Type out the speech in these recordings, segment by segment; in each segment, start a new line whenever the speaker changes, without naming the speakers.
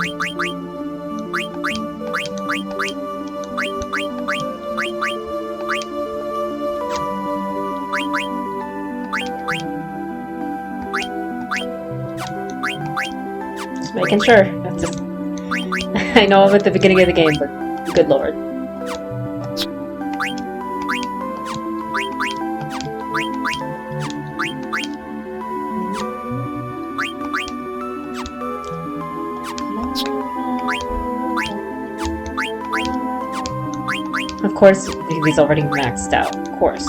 Just making sure. Just I know I'm at the beginning of the game, but good lord. Of course, he's already maxed out. Of course.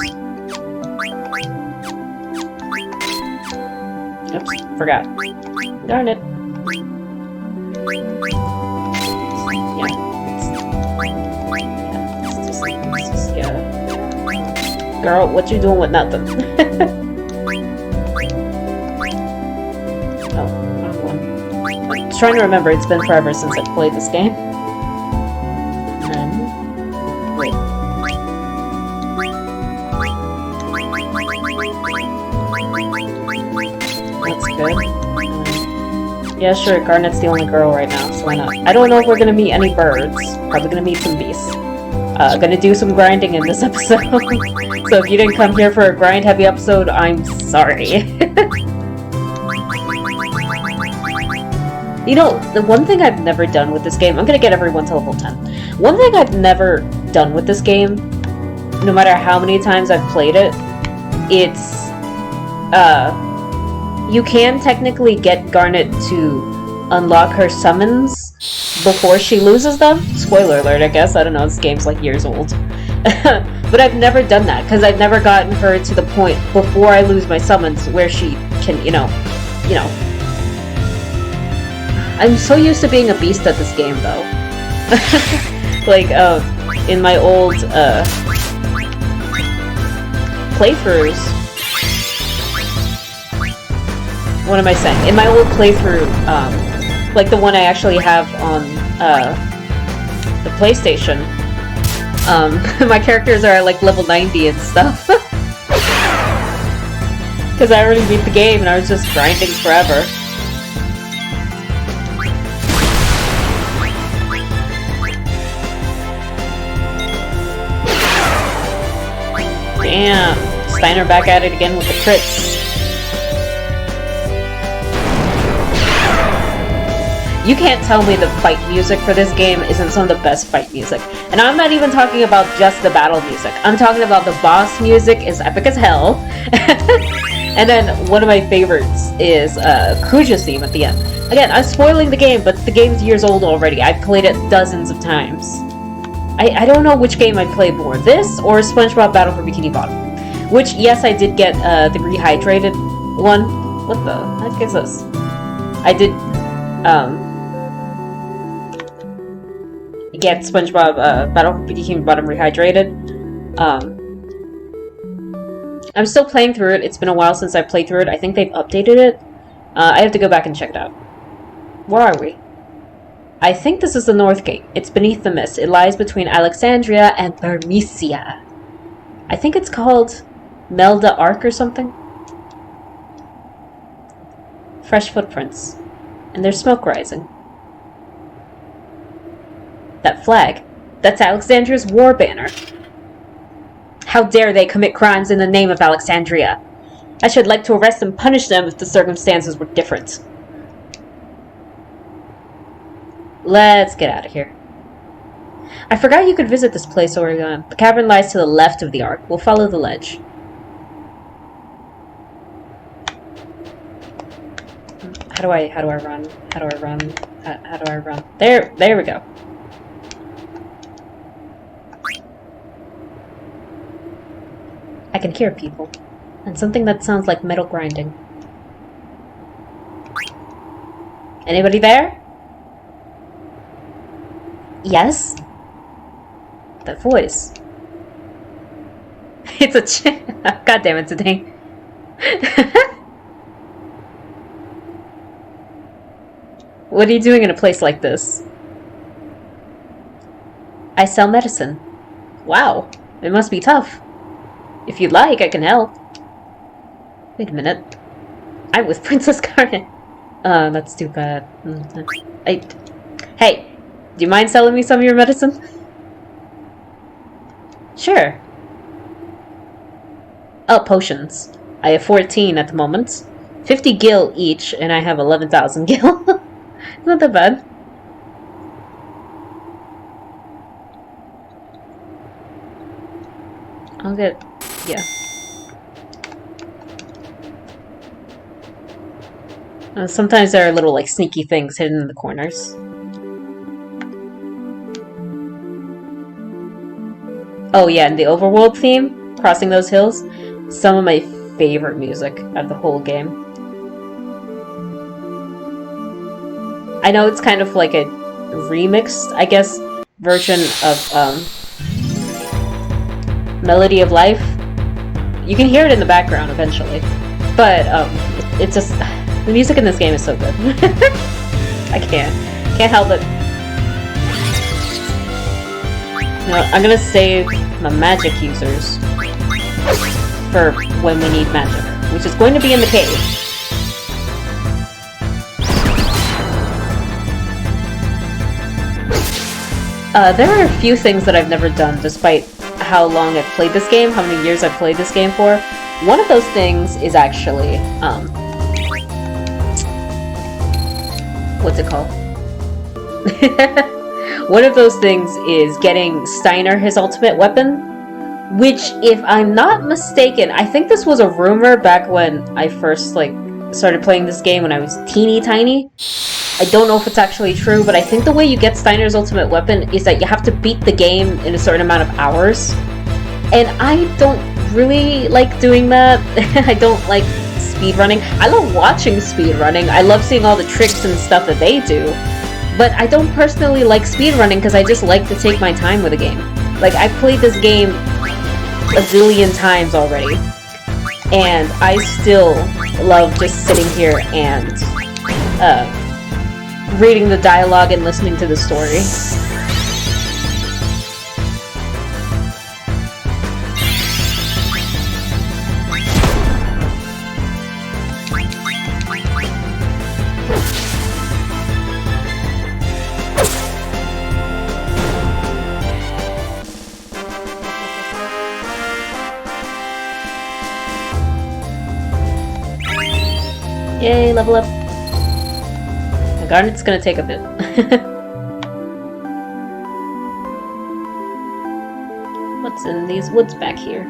Oops, forgot. Darn it. Yeah. Girl, what you doing with nothing? Oh, wrong one. I'm trying to remember, it's been forever since I played this game. And then... wait. That's good. Yeah, sure, Garnet's the only girl right now, so why not? I don't know if we're gonna meet any birds. Probably gonna meet some beasts. Gonna do some grinding in this episode. So if you didn't come here for a grind-heavy episode, I'm sorry. You know, the one thing I've never done with this game... I'm gonna get everyone to level 10. One thing I've never done with this game, no matter how many times I've played it, it's... you can technically get Garnet to unlock her summons before she loses them. Spoiler alert, I guess. I don't know, this game's like years old. But I've never done that, because I've never gotten her to the point before I lose my summons where she can, you know. I'm so used to being a beast at this game, though. Like, in my old, playthroughs... What am I saying? In my old playthrough, like the one I actually have on, the PlayStation, my characters are like level 90 and stuff. Because I already beat the game and I was just grinding forever. Damn! Steiner back at it again with the crits. You can't tell me the fight music for this game isn't some of the best fight music. And I'm not even talking about just the battle music. I'm talking about the boss music is epic as hell. And then one of my favorites is Kuja's theme at the end. Again, I'm spoiling the game, but the game's years old already. I've played it dozens of times. I don't know which game I played more, this or SpongeBob Battle for Bikini Bottom. Which, yes, I did get the rehydrated one. What the heck is this? I did, get SpongeBob Battle for Bikini Bottom rehydrated. I'm still playing through it. It's been a while since I played through it. I think they've updated it. I have to go back and check it out. Where are we? I think this is the North Gate. It's beneath the mist. It lies between Alexandria and Bermesia. I think it's called Melda Arc or something. Fresh footprints. And there's smoke rising. That flag. That's Alexandria's war banner. How dare they commit crimes in the name of Alexandria? I should like to arrest and punish them if the circumstances were different. Let's get out of here. I forgot you could visit this place, Oregon. The cavern lies to the left of the arc. We'll follow the ledge. How do I run? How do I run? How do I run? There we go. I can hear people. And something that sounds like metal grinding. Anybody there? Yes? That voice. It's a God damn it, today. What are you doing in a place like this? I sell medicine. Wow, it must be tough. If you'd like, I can help. Wait a minute. I'm with Princess Garnet. That's too bad. Hey, do you mind selling me some of your medicine? Sure. Oh, potions. I have 14 at the moment. 50 gil each, and I have 11,000 gil. Not that bad. I'll get... yeah. Sometimes there are little, like, sneaky things hidden in the corners. Oh yeah, and the overworld theme, crossing those hills, some of my favorite music out of the whole game. I know it's kind of like a remixed, I guess, version of Melody of Life. You can hear it in the background eventually, but it's just... the music in this game is so good. I can't help it. You know, I'm gonna save my magic users for when we need magic, which is going to be in the cave. There are a few things that I've never done, despite how long I've played this game, how many years I've played this game for. One of those things is actually, what's it called? One of those things is getting Steiner his ultimate weapon, which, if I'm not mistaken, I think this was a rumor back when I first, like, started playing this game when I was teeny tiny. I don't know if it's actually true, but I think the way you get Steiner's ultimate weapon is that you have to beat the game in a certain amount of hours. And I don't really like doing that. I don't like speedrunning. I love watching speedrunning. I love seeing all the tricks and stuff that they do. But I don't personally like speedrunning because I just like to take my time with a game. Like, I've played this game a zillion times already. And I still love just sitting here and reading the dialogue and listening to the story. Yay, level up. The garnet's gonna take a bit. What's in these woods back here?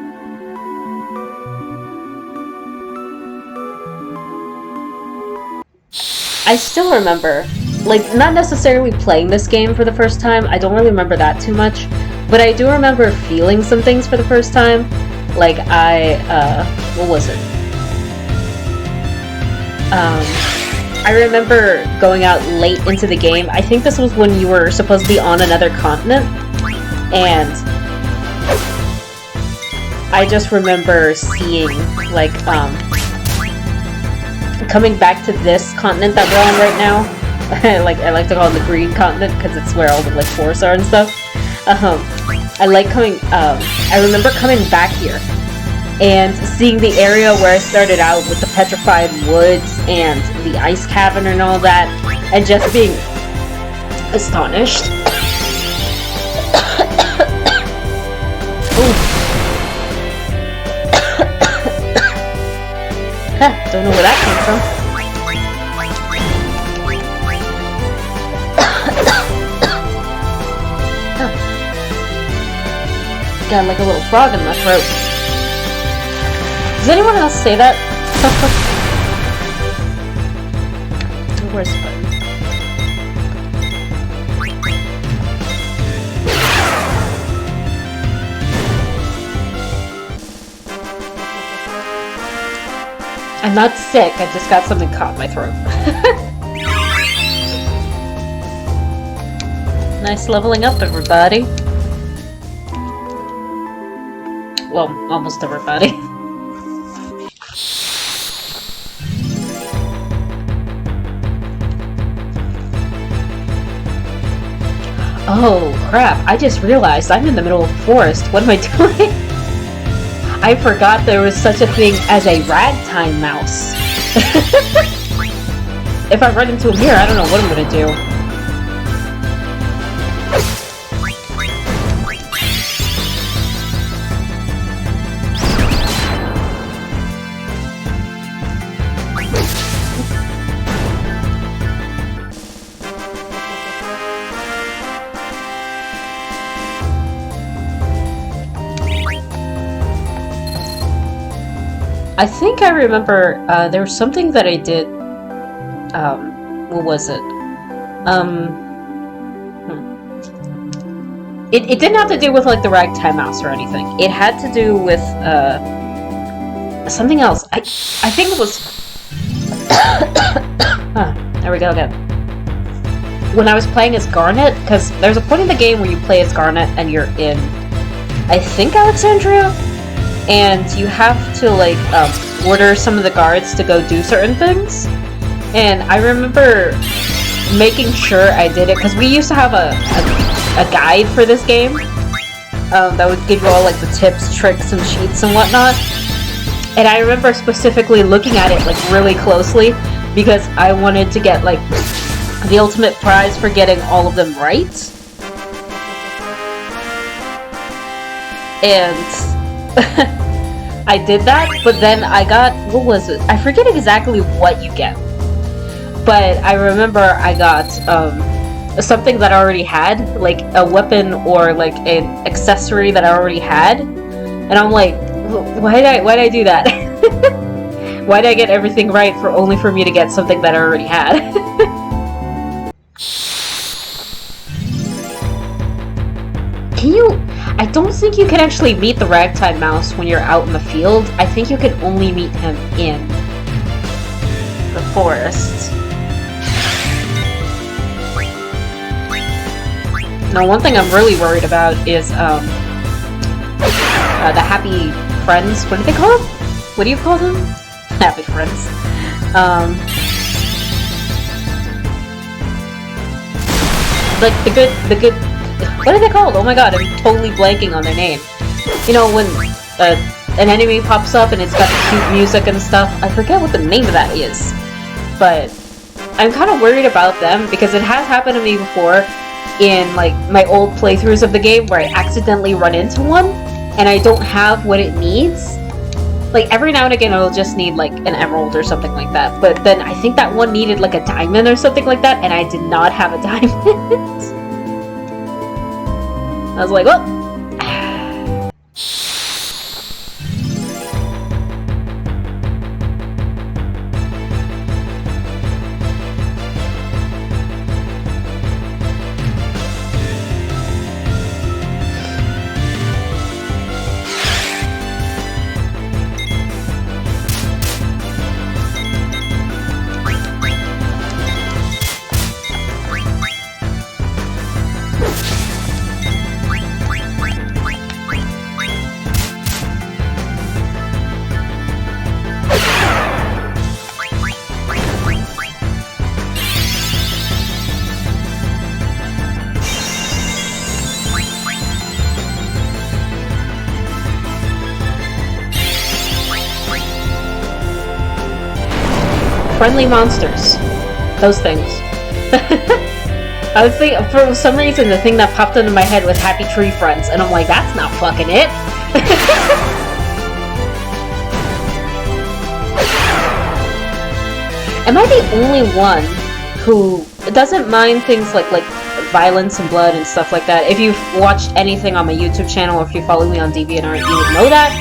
I still remember, like, not necessarily playing this game for the first time, I don't really remember that too much, but I do remember feeling some things for the first time. Like, what was it? I remember going out late into the game. I think this was when you were supposed to be on another continent, and I just remember seeing, like, coming back to this continent that we're on right now. I like to call it the green continent because it's where all the, like, forests are and stuff. I remember coming back here and seeing the area where I started out with the petrified woods and the ice cavern and all that, and just being astonished. Don't know where that came from. Got like a little frog in my throat. Does anyone else say that? Where's the button? I'm not sick, I just got something caught in my throat. Nice leveling up, everybody. Well, almost everybody. Oh, crap. I just realized I'm in the middle of the forest. What am I doing? I forgot there was such a thing as a ragtime mouse. If I run into him here, I don't know what I'm gonna do. I think I remember there was something that I did. What was it? It didn't have to do with like the ragtime mouse or anything. It had to do with something else. I think it was. There we go again. When I was playing as Garnet, because there's a point in the game where you play as Garnet and you're in, I think, Alexandria, and you have to like order some of the guards to go do certain things. And I remember making sure I did it because we used to have a guide for this game that would give you all like the tips, tricks, and cheats and whatnot. And I remember specifically looking at it like really closely because I wanted to get like the ultimate prize for getting all of them right. And I did that, but then I got, what was it? I forget exactly what you get. But I remember I got something that I already had, like a weapon or like an accessory that I already had. And I'm like, why did I do that? Why did I get everything right only for me to get something that I already had? I don't think you can actually meet the ragtime mouse when you're out in the field. I think you can only meet him in the forest. Now, one thing I'm really worried about is the happy friends. What do they call them? What do you call them? Happy friends. Like the good. What are they called? Oh my god, I'm totally blanking on their name. You know, when an enemy pops up and it's got the cute music and stuff. I forget what the name of that is. But I'm kind of worried about them because it has happened to me before in like my old playthroughs of the game where I accidentally run into one and I don't have what it needs. Like every now and again I'll just need like an emerald or something like that. But then I think that one needed like a diamond or something like that and I did not have a diamond. I was like, well. Friendly monsters. Those things. I was thinking, for some reason, the thing that popped into my head was Happy Tree Friends, and I'm like, that's not fucking it. Am I the only one who doesn't mind things like violence and blood and stuff like that? If you've watched anything on my YouTube channel or if you follow me on DeviantArt, you would know that.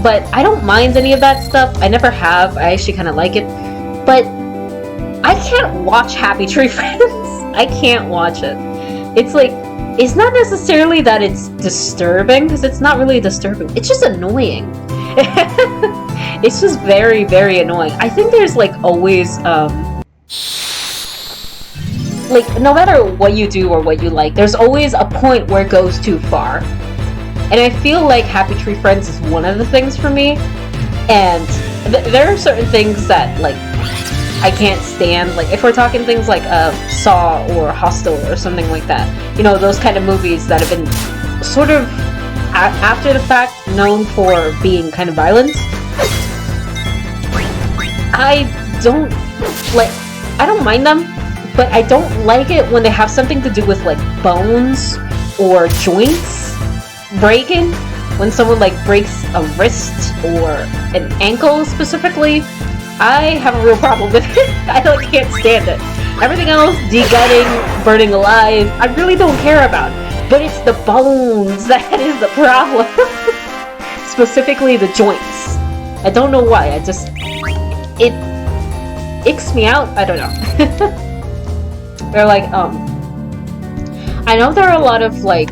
But I don't mind any of that stuff. I never have. I actually kind of like it. But I can't watch Happy Tree Friends. I can't watch it. It's like, it's not necessarily that it's disturbing, because it's not really disturbing. It's just annoying. It's just very, very annoying. I think there's like always, like, no matter what you do or what you like, there's always a point where it goes too far. And I feel like Happy Tree Friends is one of the things for me. And there are certain things that, like, I can't stand. Like, if we're talking things like Saw or Hostel or something like that. You know, those kind of movies that have been sort of, after the fact, known for being kind of violent. I don't mind them, but I don't like it when they have something to do with, like, bones or joints breaking. When someone, like, breaks a wrist or an ankle, specifically, I have a real problem with it. I can't stand it. Everything else, de-gutting, burning alive, I really don't care about. But it's the bones that is the problem. Specifically the joints. I don't know why. It icks me out. I don't know. They're like, I know there are a lot of like,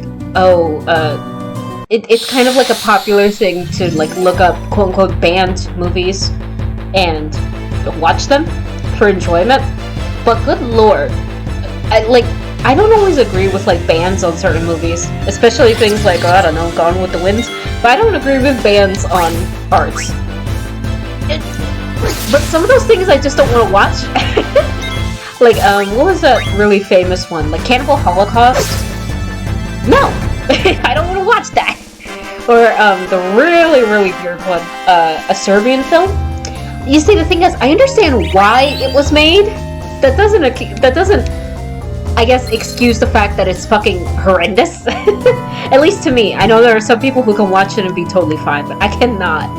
it's kind of like a popular thing to like look up quote-unquote banned movies and watch them for enjoyment, but good lord, I don't always agree with like bans on certain movies, especially things like, I don't know, Gone with the Wind, but I don't agree with bans on arts. But some of those things I just don't want to watch. Like, what was that really famous one? Like Cannibal Holocaust? No! I don't want to watch that! Or, the really, really weird one, a Serbian film? You see, the thing is, I understand why it was made. That doesn't, I guess, excuse the fact that it's fucking horrendous. At least to me. I know there are some people who can watch it and be totally fine, but I cannot.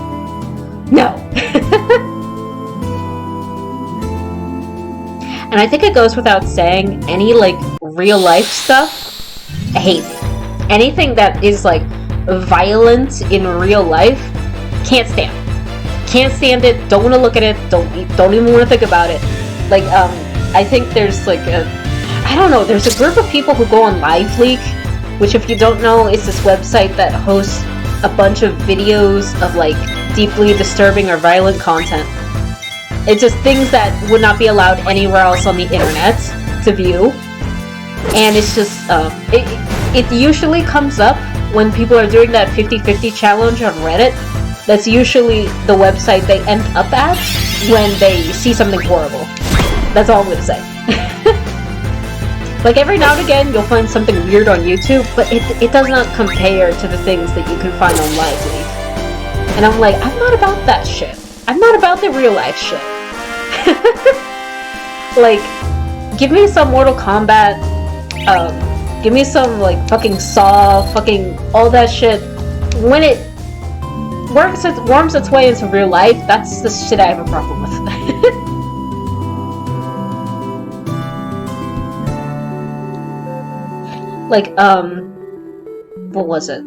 No. And I think it goes without saying, any, like, real-life stuff, I hate. Anything that is, like, violent in real life, can't stand. Can't stand it, don't want to look at it, don't even want to think about it. Like, I think there's, like, I don't know, there's a group of people who go on LiveLeak, which, if you don't know, is this website that hosts a bunch of videos of, like, deeply disturbing or violent content. It's just things that would not be allowed anywhere else on the internet to view. And it's just, it usually comes up when people are doing that 50-50 challenge on Reddit. That's usually the website they end up at when they see something horrible. That's all I'm gonna say. Like, every now and again, you'll find something weird on YouTube, but it does not compare to the things that you can find on LiveLeak. And I'm like, I'm not about that shit. I'm not about the real life shit. Like, give me some Mortal Kombat, give me some, like, fucking Saw, fucking all that shit. When it worms its way into real life, that's the shit I have a problem with. Like, what was it?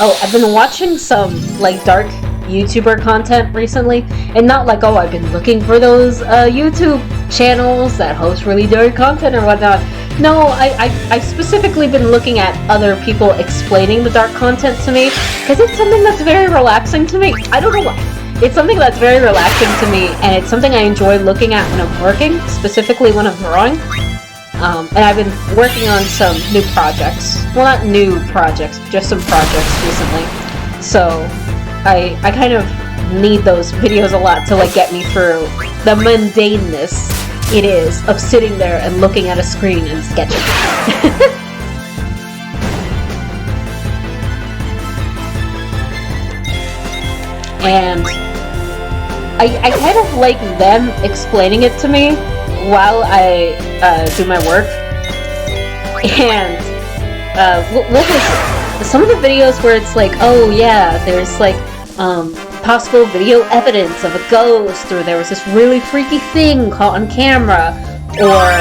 Oh, I've been watching some, like, dark YouTuber content recently, and not like, oh, I've been looking for those, YouTube channels that host really dark content or whatnot. No, I've specifically been looking at other people explaining the dark content to me, because it's something that's very relaxing to me. I don't know why. It's something that's very relaxing to me, and it's something I enjoy looking at when I'm working, specifically when I'm drawing. And I've been working on some new projects. Well, not new projects, just some projects recently. So, I kind of need those videos a lot to, like, get me through the mundaneness it is of sitting there and looking at a screen and sketching. And I kind of like them explaining it to me while I do my work. And what was it? Some of the videos where it's like, oh yeah, there's like possible video evidence of a ghost, or there was this really freaky thing caught on camera, or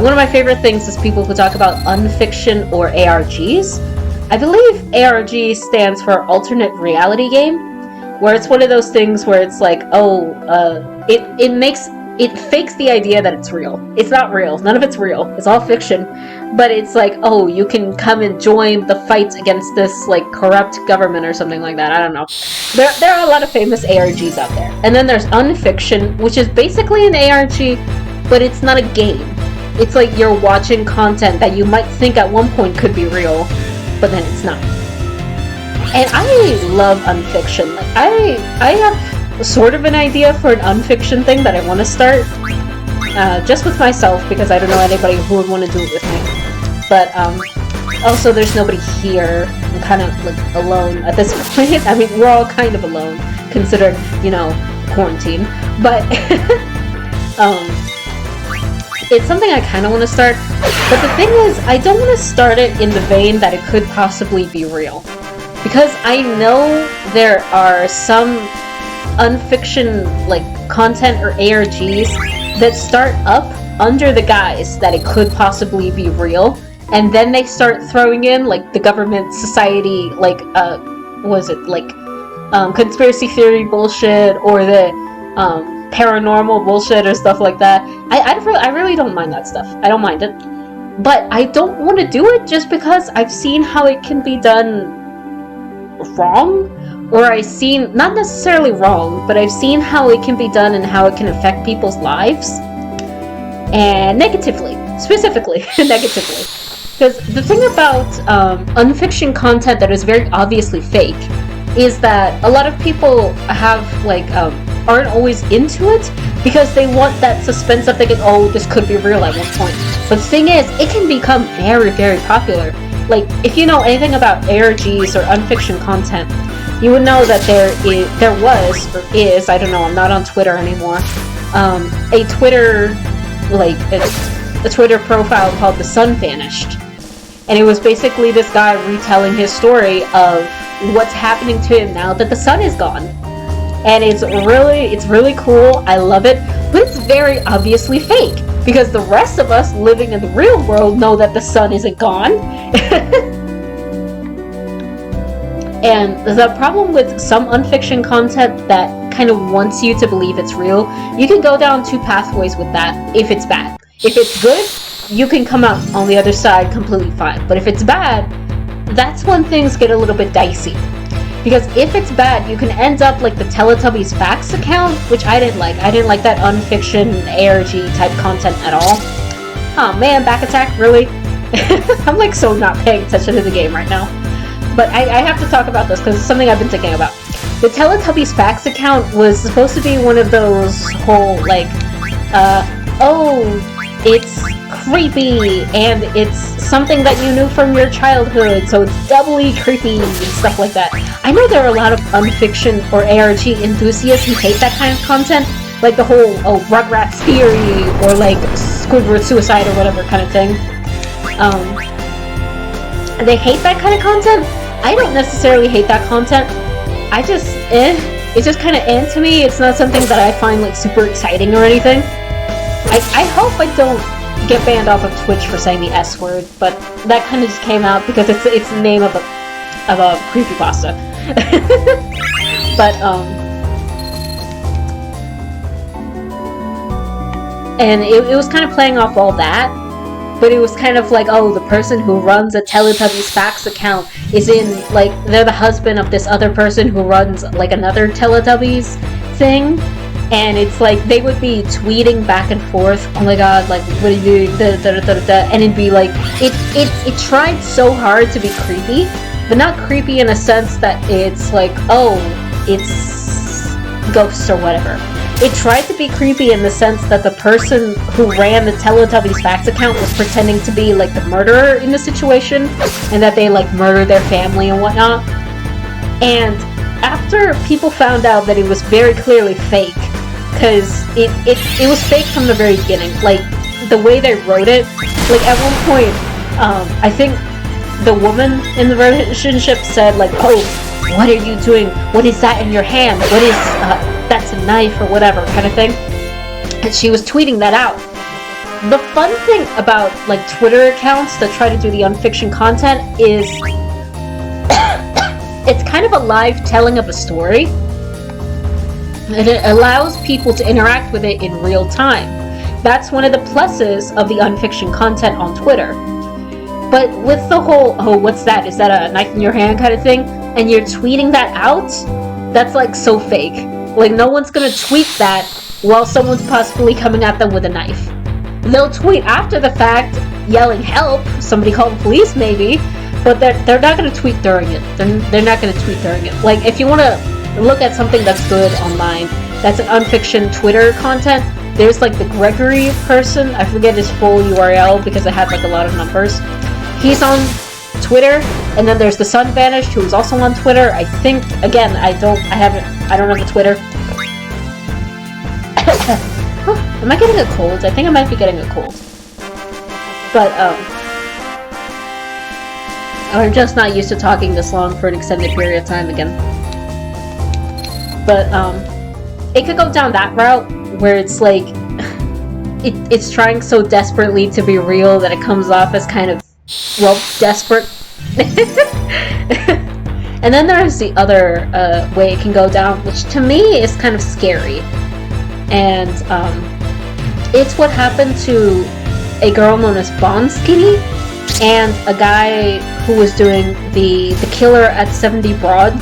one of my favorite things is people who talk about unfiction or ARGs. I believe ARG stands for alternate reality game, where it's one of those things where it's like, oh, it fakes the idea that it's real. It's not real. None of it's real. It's all fiction. But it's like, oh, you can come and join the fight against this, like, corrupt government or something like that. I don't know. There are a lot of famous ARGs out there. And then there's unfiction, which is basically an ARG, but it's not a game. It's like you're watching content that you might think at one point could be real, but then it's not. And I love unfiction. Like, I have sort of an idea for an unfiction thing that I want to start, just with myself, because I don't know anybody who would want to do it with me. But also there's nobody here. I'm kind of like alone at this point. I mean, we're all kind of alone, considering, you know, quarantine. But it's something I kind of want to start. But the thing is, I don't want to start it in the vein that it could possibly be real, because I know there are some unfiction, like, content or ARGs that start up under the guise that it could possibly be real, and then they start throwing in like the government, society, like was it like conspiracy theory bullshit or the paranormal bullshit or stuff like that. I really don't mind that stuff. I don't mind it, but I don't want to do it just because I've seen how it can be done wrong, or I've seen, not necessarily wrong, but I've seen how it can be done and how it can affect people's lives, and negatively, specifically negatively. Because the thing about unfiction content that is very obviously fake is that a lot of people have like aren't always into it because they want that suspense of thinking, oh, this could be real at one point. But the thing is, it can become very, very popular. Like, if you know anything about ARGs or unfiction content, you would know that there was, or is, I don't know, I'm not on Twitter anymore, a Twitter profile called The Sun Vanished. And it was basically this guy retelling his story of what's happening to him now that the sun is gone. And it's really cool, I love it, but it's very obviously fake. Because the rest of us living in the real world know that the sun isn't gone. And the problem with some unfiction content that kind of wants you to believe it's real, you can go down two pathways with that if it's bad. If it's good, you can come out on the other side completely fine. But if it's bad, that's when things get a little bit dicey. Because if it's bad, you can end up like the Teletubbies Facts account, which I didn't like. I didn't like that unfiction ARG type content at all. Oh man, back attack, really? I'm like so not paying attention to the game right now. But I have to talk about this because it's something I've been thinking about. The Teletubbies Facts account was supposed to be one of those whole like, it's creepy and it's something that you knew from your childhood, so it's doubly creepy and stuff like that. I know there are a lot of unfiction or ARG enthusiasts who hate that kind of content, like the whole Rugrats theory or like Squidward suicide or whatever kind of thing. They hate that kind of content. I don't necessarily hate that content. I just it's just kind of to me. It's not something that I find like super exciting or anything. I hope I don't get banned off of Twitch for saying the S word, but that kind of just came out because it's the name of a creepypasta. But and it was kind of playing off all that, but it was kind of like, oh, the person who runs a Teletubbies Facts account is in, like, they're the husband of this other person who runs like another Teletubbies thing. And it's like, they would be tweeting back and forth, oh my god, like, what are you doing, and it'd be like, it tried so hard to be creepy, but not creepy in a sense that it's like, oh, it's ghosts or whatever. It tried to be creepy in the sense that the person who ran the Teletubbies Facts account was pretending to be, like, the murderer in the situation, and that they, like, murdered their family and whatnot. And after people found out that it was very clearly fake, because it was fake from the very beginning, like, the way they wrote it, like, at one point, I think the woman in the relationship said, like, oh, what are you doing? What is that in your hand? What is, that's a knife or whatever, kind of thing. And she was tweeting that out. The fun thing about, like, Twitter accounts that try to do the unfiction content is it's kind of a live telling of a story, and it allows people to interact with it in real time. That's one of the pluses of the unfiction content on Twitter. But with the whole, oh, what's that? Is that a knife in your hand kind of thing? And you're tweeting that out? That's like so fake. Like, no one's gonna tweet that while someone's possibly coming at them with a knife. They'll tweet after the fact, yelling help, somebody call the police maybe, but they're not gonna tweet during it. They're not gonna tweet during it. Like, if you wanna look at something that's good online, that's an unfiction Twitter content, there's like the Gregory person, I forget his full URL because it had like a lot of numbers. He's on Twitter, and then there's The Sun Vanished, who's also on Twitter. I think, again, I don't have the Twitter. Am I getting a cold? I think I might be getting a cold. But, I'm just not used to talking this long for an extended period of time again. But, it could go down that route, where it's like, it's trying so desperately to be real that it comes off as kind of well, desperate. And then there's the other way it can go down, which to me is kind of scary. And it's what happened to a girl known as Bonskinny and a guy who was doing the Killer at 70 Broad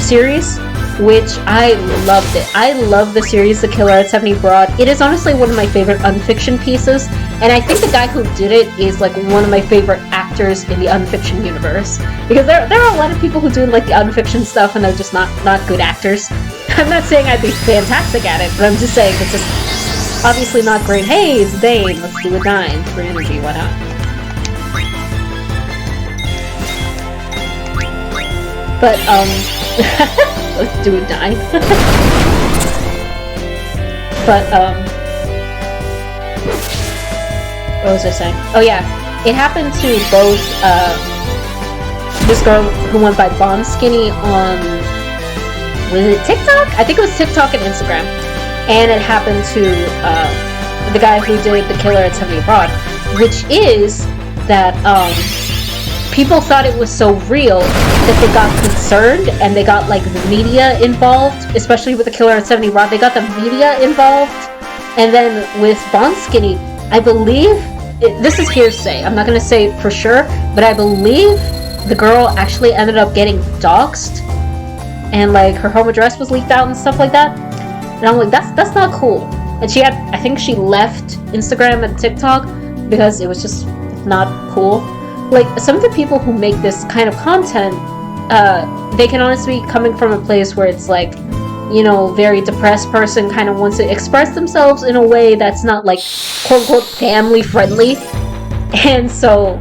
series, which I loved it. I love the series The Killer at 70 Broad. It is honestly one of my favorite unfiction pieces, and I think the guy who did it is like one of my favorite actors in the unfiction universe. Because there are a lot of people who do like the unfiction stuff and they're just not good actors. I'm not saying I'd be fantastic at it, but I'm just saying it's just obviously not great. Hey, it's Dane, let's do a 9 for energy, why not? But, let's do a 9. But, what was I saying? Oh yeah, it happened to both, this girl who went by Bonskinny on, was it TikTok? I think it was TikTok and Instagram. And it happened to, the guy who did The Killer at 70 Broad, which is that, people thought it was so real that they got concerned and they got like the media involved, especially with The Killer at 70 Broad. They got the media involved, and then with Bonskinny, I believe, this is hearsay, I'm not going to say for sure, but I believe the girl actually ended up getting doxxed, and like her home address was leaked out and stuff like that. And I'm like, that's not cool. And she had, I think she left Instagram and TikTok because it was just not cool. Like, some of the people who make this kind of content, they can honestly be coming from a place where it's like, you know, very depressed person kind of wants to express themselves in a way that's not like quote-unquote family friendly. And so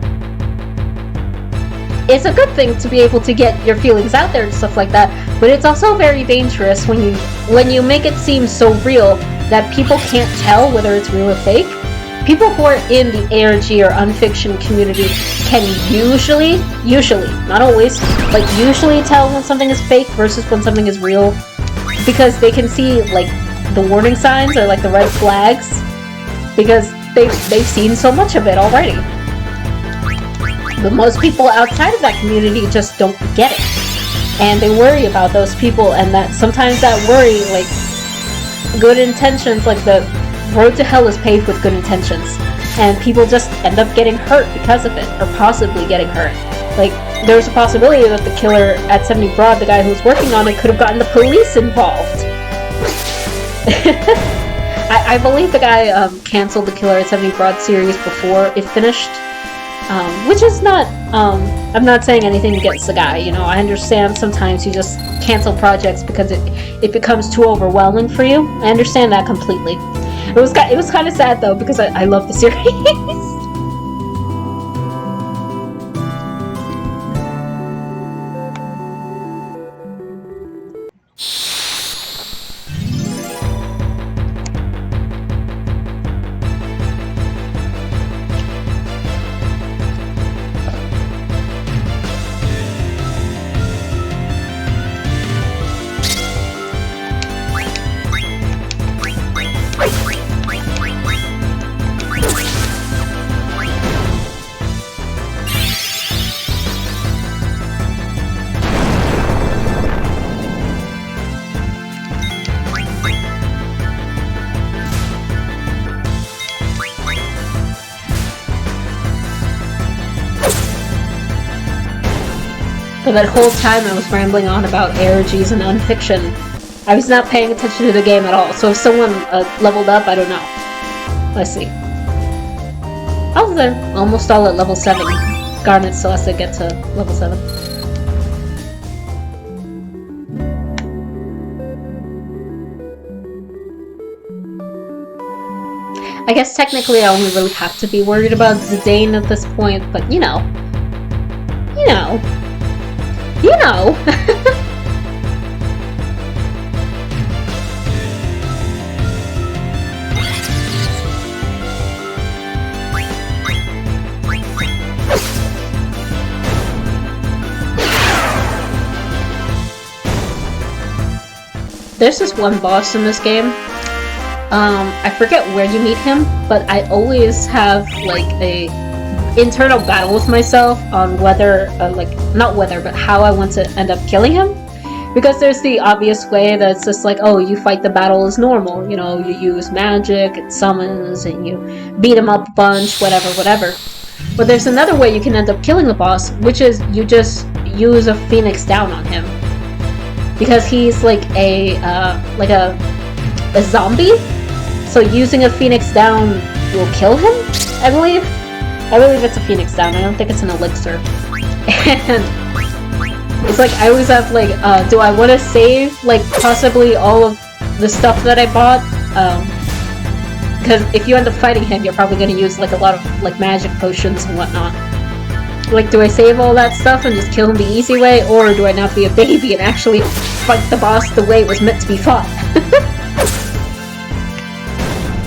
it's a good thing to be able to get your feelings out there and stuff like that, but it's also very dangerous when you make it seem so real that people can't tell whether it's real or fake. People who are in the ARG or unfiction community can usually, not always, but usually tell when something is fake versus when something is real, because they can see like the warning signs or like the red flags, because they've seen so much of it already. But most people outside of that community just don't get it, and they worry about those people, and that sometimes that worry, like good intentions, like the road to hell is paved with good intentions, and people just end up getting hurt because of it, or possibly getting hurt. Like, there's a possibility that The Killer at 70 Broad, the guy who was working on it, could have gotten the police involved. I believe the guy canceled The Killer at 70 Broad series before it finished, which is not, I'm not saying anything against the guy, you know, I understand sometimes you just cancel projects because it becomes too overwhelming for you. I understand that completely. It was kind of sad though, because I love the series. For that whole time I was rambling on about ARGs and unfiction, I was not paying attention to the game at all, so if someone leveled up, I don't know. Let's see. I was there, almost all at level 7. Garnet still has to get to level 7. I guess technically I only really have to be worried about Zidane at this point, but you know. You know. You know! There's this one boss in this game. I forget where you meet him, but I always have like a internal battle with myself on whether, not whether, but how I want to end up killing him. Because there's the obvious way that's just like, oh, you fight the battle as normal. You know, you use magic and summons and you beat him up a bunch, whatever. But there's another way you can end up killing the boss, which is you just use a Phoenix Down on him. Because he's like a zombie. So using a Phoenix Down will kill him, I believe. I believe it's a Phoenix Down. I don't think it's an elixir. And it's like, I always have, like, do I want to save, like, possibly all of the stuff that I bought? Because if you end up fighting him, you're probably going to use, like, a lot of, like, magic potions and whatnot. Like, do I save all that stuff and just kill him the easy way? Or do I not be a baby and actually fight the boss the way it was meant to be fought?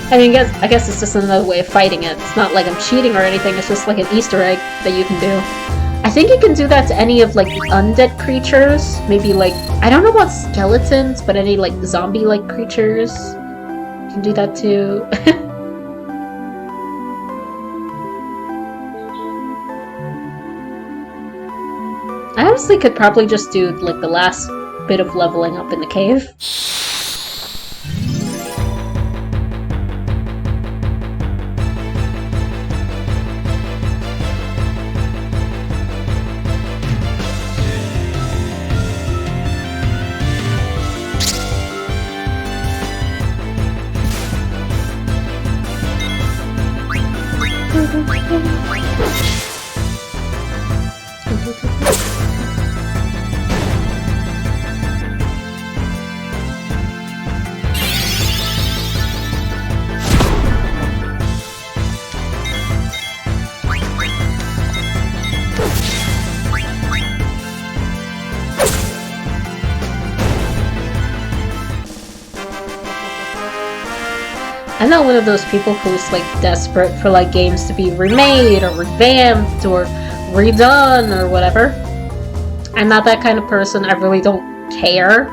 I mean, I guess it's just another way of fighting it. It's not like I'm cheating or anything, it's just like an Easter egg that you can do. I think you can do that to any of, like, the undead creatures. Maybe, like, I don't know about skeletons, but any, like, zombie-like creatures. You can do that too. I honestly could probably just do, like, the last bit of leveling up in the cave. I'm not one of those people who's, like, desperate for, like, games to be remade or revamped or redone or whatever. I'm not that kind of person. I really don't care.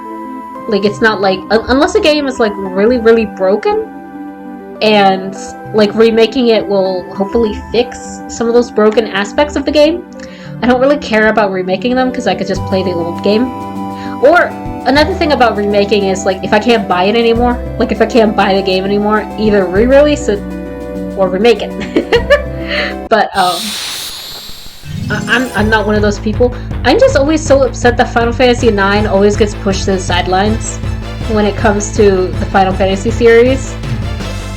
Like, it's not like, unless a game is, like, really, really broken, and, like, remaking it will hopefully fix some of those broken aspects of the game. I don't really care about remaking them, because I could just play the old game. Or, another thing about remaking is, like, if I can't buy it anymore, like, if I can't buy the game anymore, either re-release it or remake it. But, I'm not one of those people. I'm just always so upset that Final Fantasy IX always gets pushed to the sidelines when it comes to the Final Fantasy series.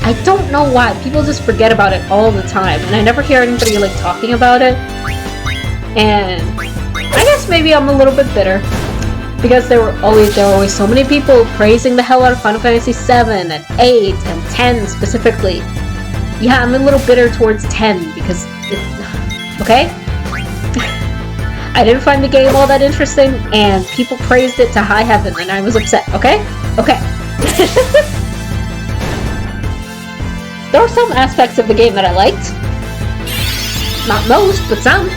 I don't know why. People just forget about it all the time, and I never hear anybody, like, talking about it. And I guess maybe I'm a little bit bitter. Because there were always so many people praising the hell out of Final Fantasy 7 and 8 and 10 specifically. Yeah, I'm a little bitter towards 10 because okay? I didn't find the game all that interesting, and people praised it to high heaven, and I was upset, okay? Okay. There were some aspects of the game that I liked. Not most, but some.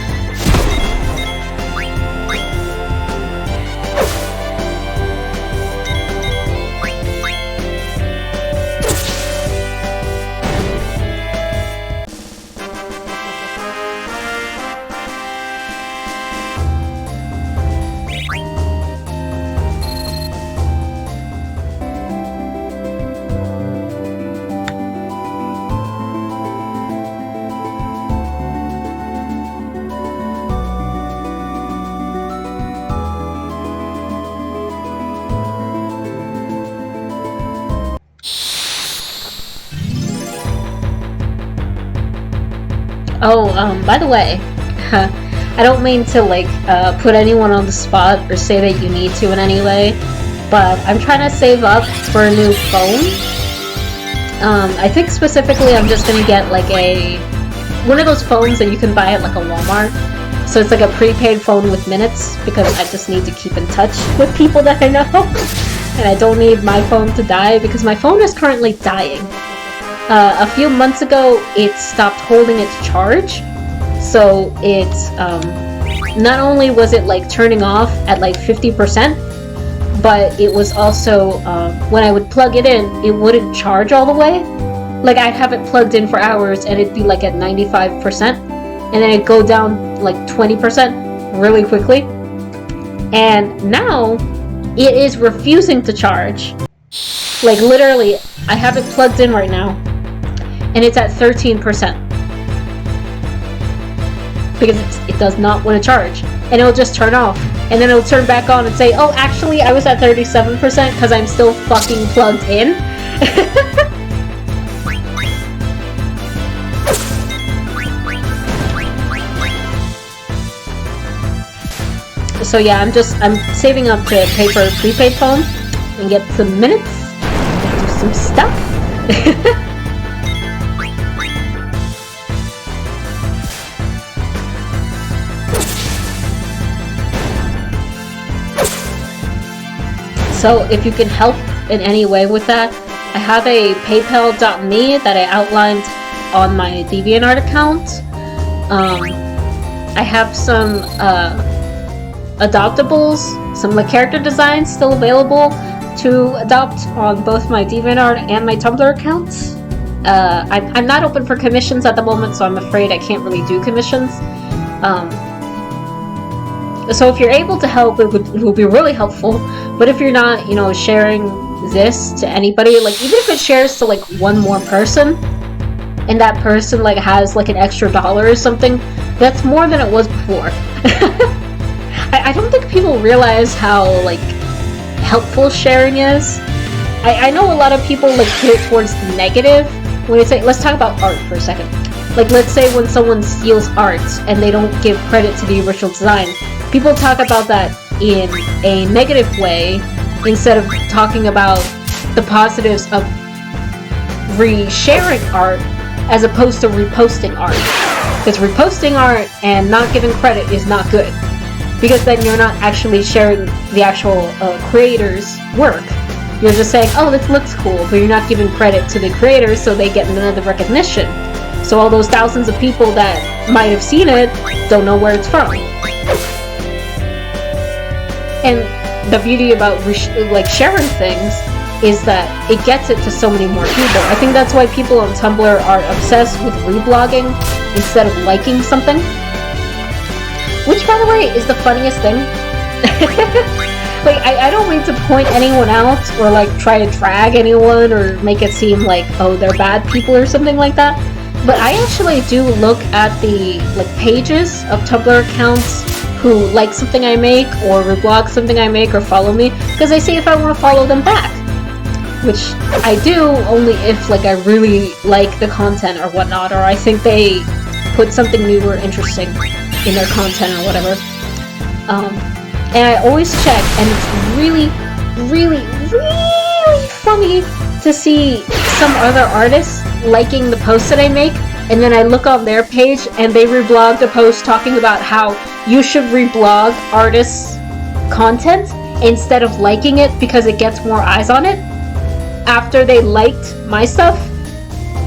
Oh, by the way, I don't mean to, like, put anyone on the spot or say that you need to in any way, but I'm trying to save up for a new phone. I think specifically I'm just gonna get, like, one of those phones that you can buy at, like, a Walmart. So it's like a prepaid phone with minutes, because I just need to keep in touch with people that I know. And I don't need my phone to die, because my phone is currently dying. A few months ago, it stopped holding its charge, so it's, not only was it, like, turning off at, like, 50%, but it was also, when I would plug it in, it wouldn't charge all the way. Like, I'd have it plugged in for hours, and it'd be, like, at 95%, and then it'd go down like 20% really quickly. And now it is refusing to charge. Like literally, I have it plugged in right now and it's at 13% because it does not want to charge, and it'll just turn off, and then it'll turn back on and say, oh, actually I was at 37% because I'm still fucking plugged in. So yeah, I'm saving up to pay for a prepaid phone and get some minutes and do some stuff. So if you can help in any way with that, I have a paypal.me that I outlined on my DeviantArt account. I have some adoptables, some like character designs still available to adopt on both my DeviantArt and my Tumblr accounts. I'm not open for commissions at the moment, so I'm afraid I can't really do commissions. So if you're able to help, it would be really helpful. But if you're not, you know, sharing this to anybody, like even if it shares to like one more person, and that person like has like an extra $1 or something, that's more than it was before. I don't think people realize how like helpful sharing is. I know a lot of people like put it towards the negative when they say, let's talk about art for a second. Like let's say when someone steals art and they don't give credit to the original design, people talk about that in a negative way instead of talking about the positives of re-sharing art as opposed to reposting art. Because reposting art and not giving credit is not good. Because then you're not actually sharing the actual creator's work. You're just saying, oh, this looks cool, but you're not giving credit to the creators so they get none of the recognition. So all those thousands of people that might have seen it don't know where it's from. And the beauty about like sharing things is that it gets it to so many more people. I think that's why people on Tumblr are obsessed with reblogging instead of liking something. Which, by the way, is the funniest thing. Like, I don't mean to point anyone out or like try to drag anyone or make it seem like, oh, they're bad people or something like that. But I actually do look at the like pages of Tumblr accounts who like something I make or reblog something I make or follow me, because I see if I want to follow them back. Which I do only if like I really like the content or whatnot, or I think they put something new or interesting in their content or whatever. And I always check, and it's really, really, really funny to see some other artists liking the posts that I make, and then I look on their page and they reblogged a post talking about how you should reblog artists' content instead of liking it because it gets more eyes on it after they liked my stuff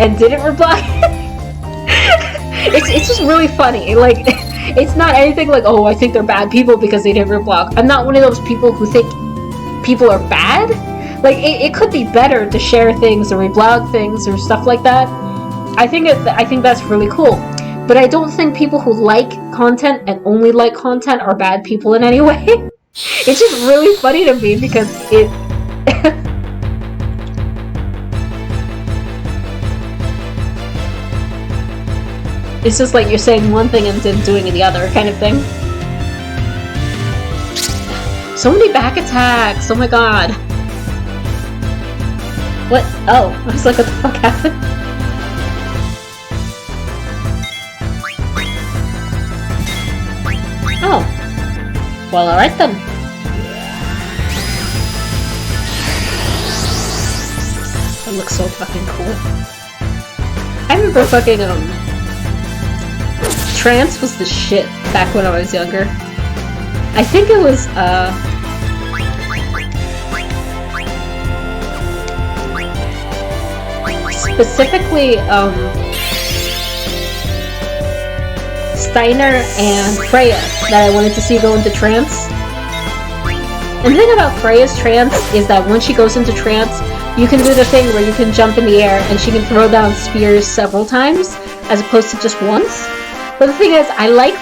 and didn't reblog it. It's just really funny. Like, it's not anything like, oh, I think they're bad people because they didn't reblog. I'm not one of those people who think people are bad. Like, it could be better to share things or reblog things or stuff like that. I think that's really cool. But I don't think people who like content and only like content are bad people in any way. It's just really funny to me because it... It's just like you're saying one thing and then doing the other kind of thing. So many back attacks! Oh my god. What? Oh, I was like, what the fuck happened? Oh. Well, alright then. That looks so fucking cool. I remember fucking, Trance was the shit back when I was younger. I think it was, specifically, Steiner and Freya that I wanted to see go into trance. And the thing about Freya's trance is that when she goes into trance, you can do the thing where you can jump in the air and she can throw down spears several times, as opposed to just once. But the thing is, I like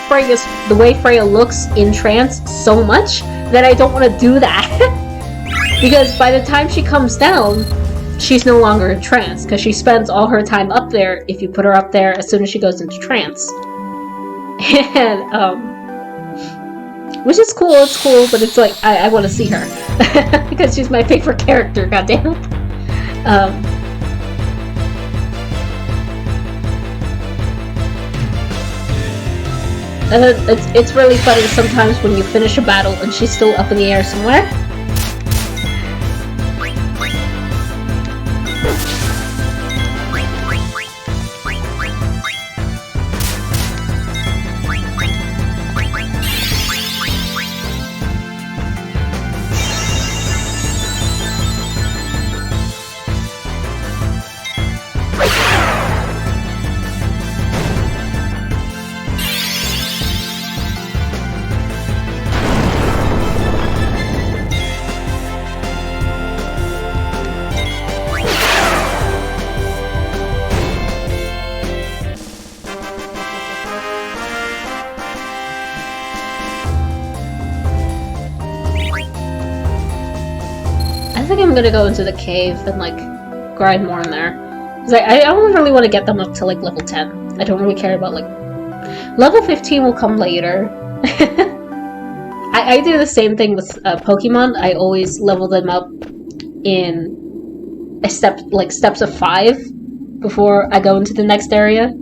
the way Freya looks in trance so much that I don't want to do that. Because by the time she comes down, she's no longer in trance, because she spends all her time up there if you put her up there as soon as she goes into trance. And, which is cool, it's cool, but it's like, I want to see her. Because she's my favorite character, goddamn. It's really funny sometimes when you finish a battle and she's still up in the air somewhere. I think I'm gonna go into the cave and, like, grind more in there. Cause I don't really want to get them up to, like, level 10. I don't really care about, like... Level 15 will come later. I do the same thing with Pokemon. I always level them up in steps of 5 before I go into the next area.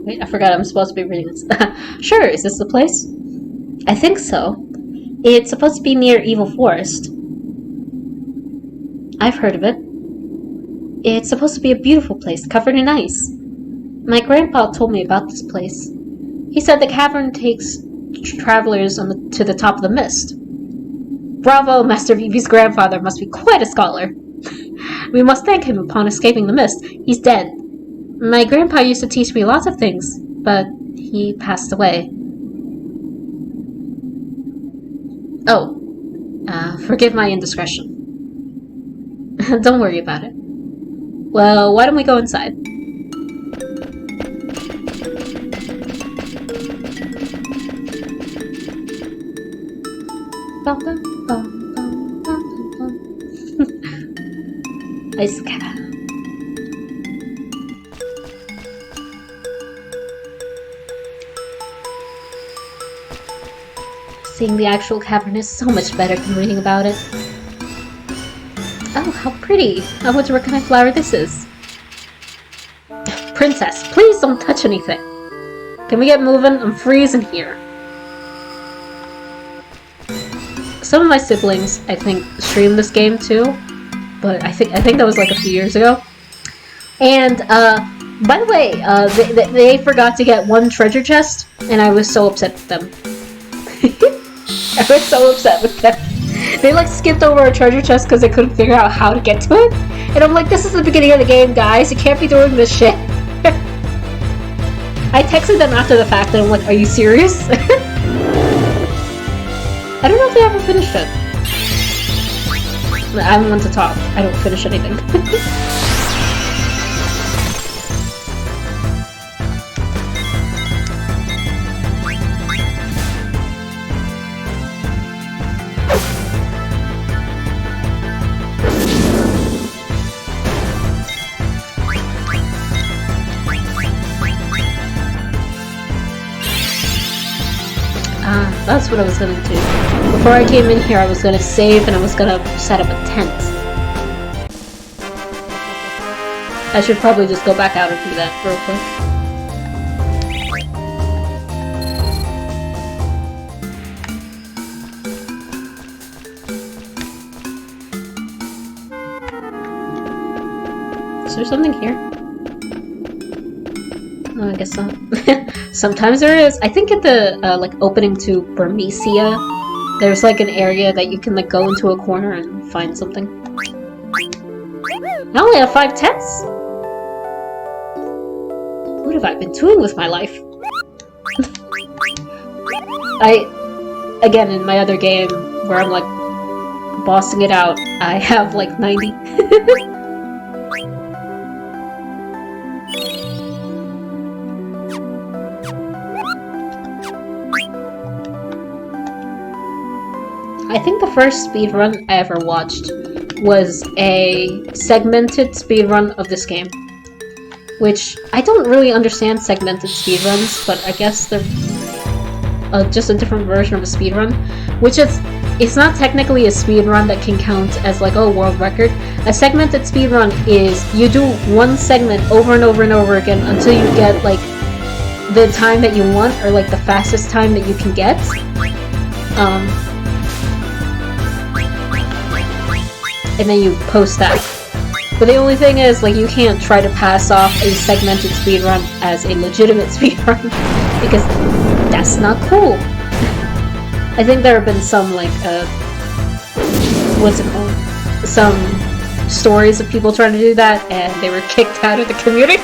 Wait, I forgot I'm supposed to be reading this. Sure, is this the place? I think so. It's supposed to be near Evil Forest. I've heard of it. It's supposed to be a beautiful place, covered in ice. My grandpa told me about this place. He said the cavern takes travelers to the top of the mist. Bravo, Master Vivi's grandfather must be quite a scholar. We must thank him upon escaping the mist. He's dead. My grandpa used to teach me lots of things, but he passed away. Oh, forgive my indiscretion. Don't worry about it. Well, why don't we go inside? Ice cat. Seeing the actual cavern is so much better than reading about it. Oh, how pretty! I wonder what kind of flower this is. Princess, please don't touch anything. Can we get moving? I'm freezing here. Some of my siblings, I think, stream this game too, but I think that was like a few years ago. And by the way, they forgot to get one treasure chest, and I was so upset with them. I was so upset with them. They like skipped over a treasure chest because they couldn't figure out how to get to it. And I'm like, this is the beginning of the game, guys. You can't be doing this shit. I texted them after the fact and I'm like, are you serious? I don't know if they ever finished it. I'm one to talk. I don't finish anything. That's what I was gonna do. Before I came in here, I was gonna save and I was gonna set up a tent. I should probably just go back out and do that real quick. Is there something here? Oh, I guess not. Sometimes there is. I think at the, like, opening to Burmecia, there's, like, an area that you can, like, go into a corner and find something. I only have 5 tents? What have I been doing with my life? Again, in my other game, where I'm like, bossing it out, I have like 90. I think the first speedrun I ever watched was a segmented speedrun of this game. Which, I don't really understand segmented speedruns, but I guess they're just a different version of a speedrun. Which is, it's not technically a speedrun that can count as like, oh, world record. A segmented speedrun is, you do one segment over and over and over again until you get like the time that you want, or like the fastest time that you can get. And then you post that. But the only thing is, like, you can't try to pass off a segmented speedrun as a legitimate speedrun, because that's not cool. I think there have been some, like, what's it called? Some stories of people trying to do that, and they were kicked out of the community.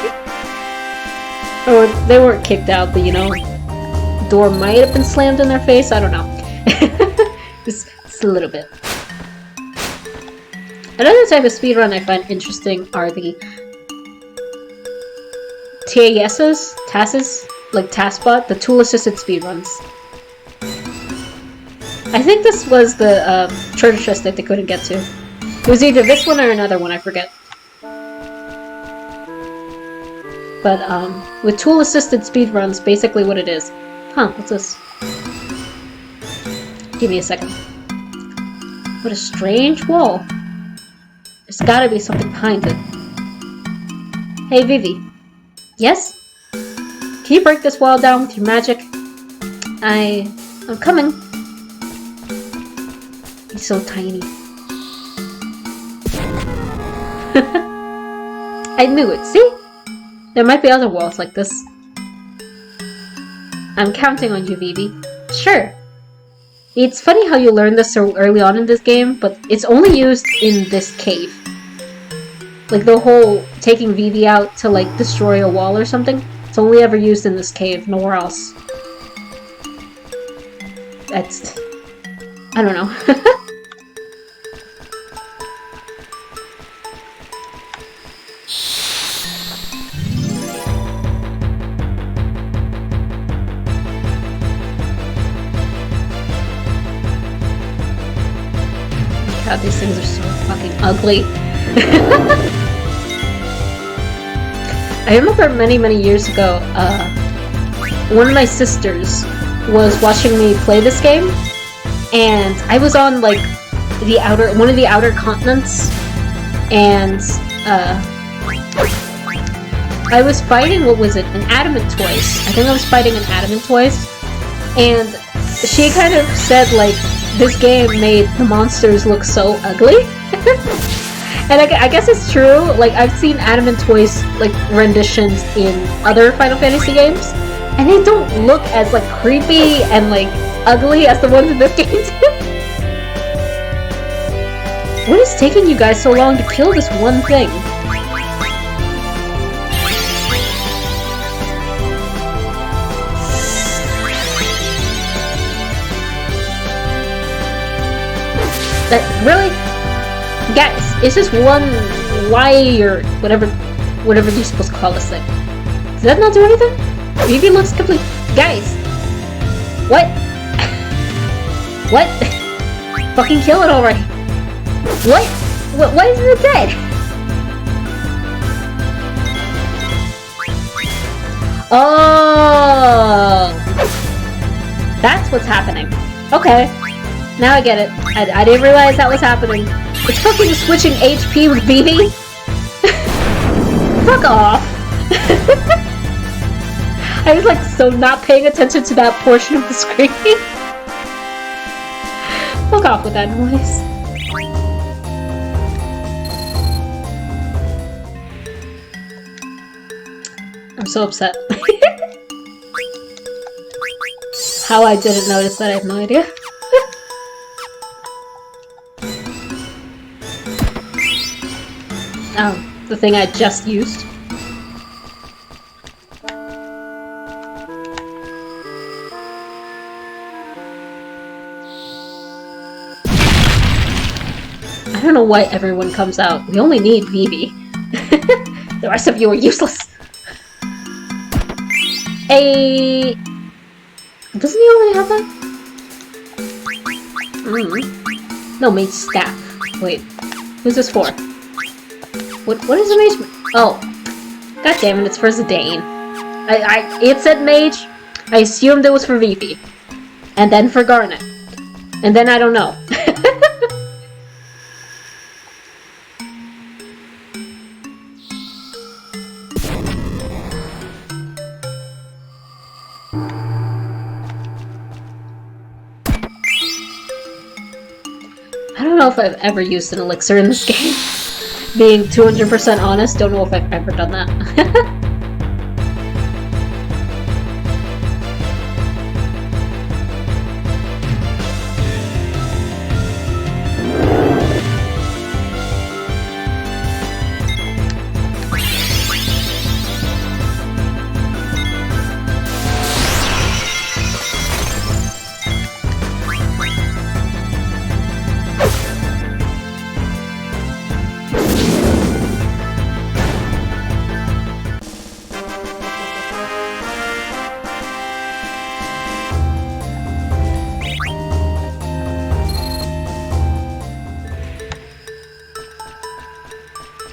Or they weren't kicked out, but, you know, the door might have been slammed in their face, I don't know. Just a little bit. Another type of speedrun I find interesting are the TASs, like TASBot, the tool-assisted speedruns. I think this was the treasure chest that they couldn't get to. It was either this one or another one, I forget. But with tool-assisted speedruns, basically what it is. Huh, what's this? Give me a second. What a strange wall. There's gotta be something behind it. Hey, Vivi. Yes? Can you break this wall down with your magic? I'm coming. He's so tiny. I knew it, see? There might be other walls like this. I'm counting on you, Vivi. Sure. It's funny how you learned this so early on in this game, but it's only used in this cave. Like the whole taking Vivi out to like destroy a wall or something, it's only ever used in this cave, nowhere else. That's... I don't know. God, these things are so fucking ugly. I remember many years ago, one of my sisters was watching me play this game, and I was on like one of the outer continents, and I was fighting, what was it, an Adamantoise. I think I was fighting an Adamantoise, and she kind of said like, this game made the monsters look so ugly. And I guess it's true. Like, I've seen Adamantoise like renditions in other Final Fantasy games, and they don't look as like creepy and like ugly as the ones in this game do. What is taking you guys so long to kill this one thing? Really? Guys, it's just one Y or whatever you're supposed to call this thing. Does that not do anything? Maybe it looks complete. Guys! What? What? Fucking kill it already! What? Why isn't it dead? Oh! That's what's happening. Okay. Now I get it. I didn't realize that was happening. It's fucking switching HP with Vivi? Fuck off! I was like so not paying attention to that portion of the screen. Fuck off with that noise. I'm so upset. How I didn't notice that, I have no idea. Oh, the thing I just used. why everyone comes out. We only need Vivi. The rest of you are useless. Doesn't he already have that? No, mage staff. Wait, who's this for? What is a mage? Oh, god damn it! It's for Zidane. It said mage. I assumed it was for Vivi, and then for Garnet, and then I don't know. I don't know if I've ever used an elixir in this game. Being 200% honest, don't know if I've ever done that.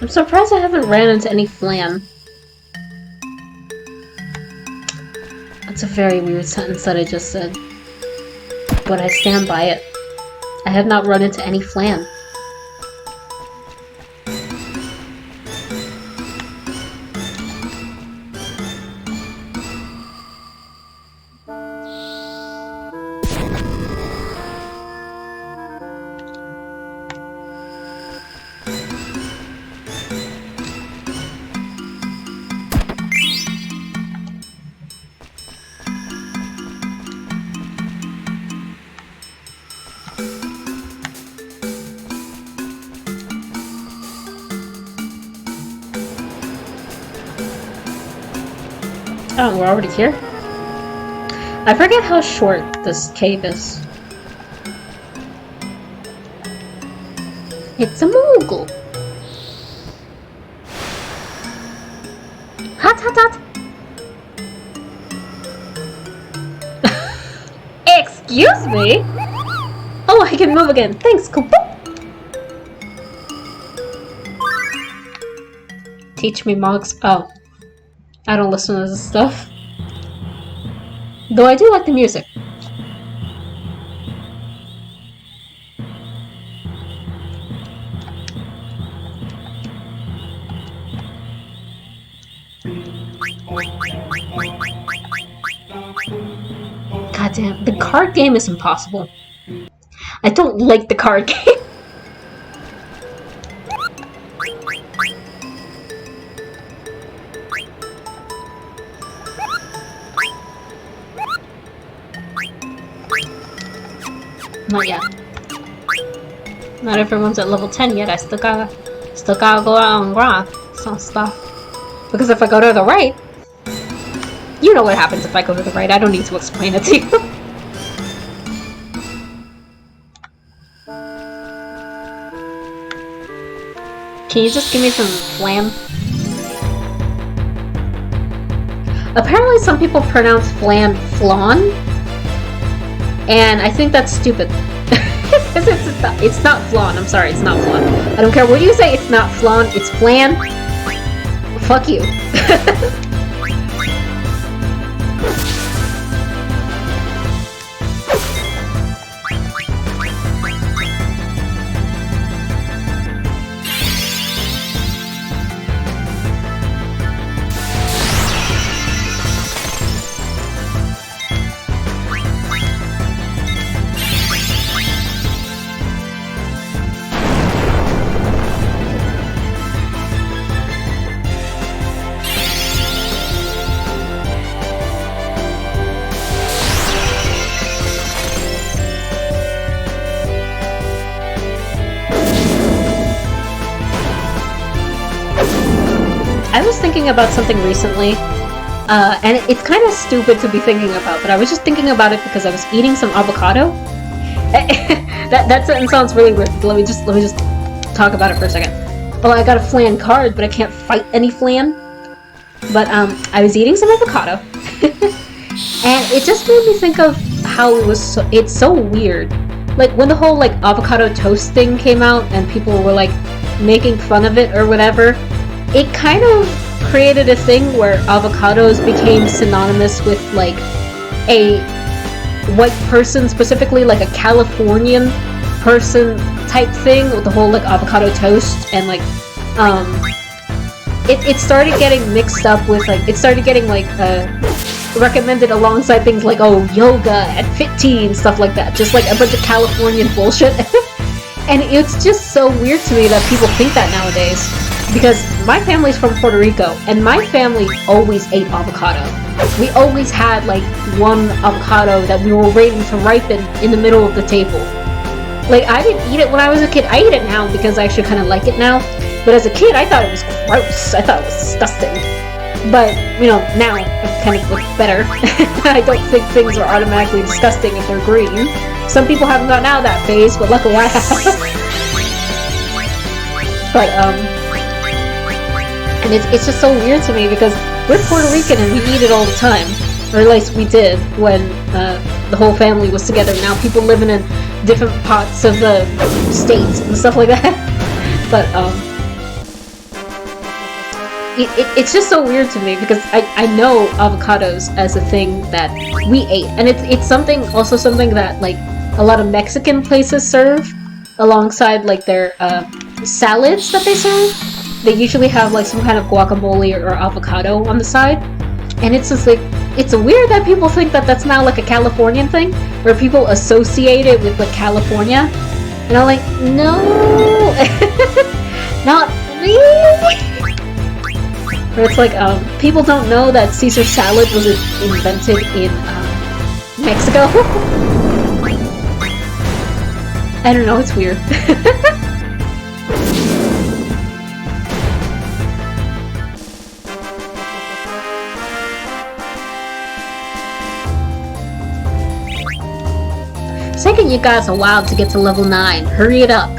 I'm surprised I haven't ran into any flan. That's a very weird sentence that I just said. But I stand by it. I have not run into any flan. Oh, we're already here? I forget how short this cave is. It's a Moogle! Hot, hot, hot! Excuse me? Oh, I can move again. Thanks, Koopa! Teach me, Mogs. Oh. I don't listen to this stuff. Though I do like the music. Goddamn, the card game is impossible. I don't like the card game. Not yet. Not everyone's at level 10 yet. I still gotta go out and grind some stuff. Because if I go to the right, you know what happens if I go to the right. I don't need to explain it to you. Can you just give me some flam? Apparently some people pronounce flan flan. And I think that's stupid. Because it's not flan. I'm sorry, it's not flan. I don't care what you say, it's not flan, it's flan. Fuck you. I was thinking about something recently, and it's kind of stupid to be thinking about, but I was just thinking about it because I was eating some avocado. That sentence sounds really weird. Let me just talk about it for a second. Well, I got a flan card, but I can't fight any flan. But I was eating some avocado, and it just made me think of how it's so weird. Like when the whole like avocado toast thing came out, and people were like making fun of it or whatever, it kind of created a thing where avocados became synonymous with like a white person, specifically like a Californian person type thing, with the whole like avocado toast, and like it started getting mixed up with like, it started getting like recommended alongside things like, oh, yoga and fit tea and stuff like that, just like a bunch of Californian bullshit. And it's just so weird to me that people think that nowadays, because my family's from Puerto Rico, and my family always ate avocado. We always had like one avocado that we were waiting to ripen in the middle of the table. Like, I didn't eat it when I was a kid. I eat it now because I actually kind of like it now. But as a kid, I thought it was gross. I thought it was disgusting. But, you know, now I kind of look better. I don't think things are automatically disgusting if they're green. Some people haven't gotten out of that phase, but luckily I have. But, and it's just so weird to me because we're Puerto Rican and we eat it all the time. Or at least we did when the whole family was together. Now people living in different parts of the states and stuff like that. But, it's just so weird to me because I know avocados as a thing that we ate, and it's something that like a lot of Mexican places serve alongside like their salads that they serve. They usually have like some kind of guacamole or avocado on the side, and it's just like, it's weird that people think that that's now like a Californian thing, where people associate it with like California, and I'm like, no, not really. Where it's like, people don't know that Caesar salad was invented in Mexico. I don't know, it's weird. It's taking you guys a while to get to level 9. Hurry it up.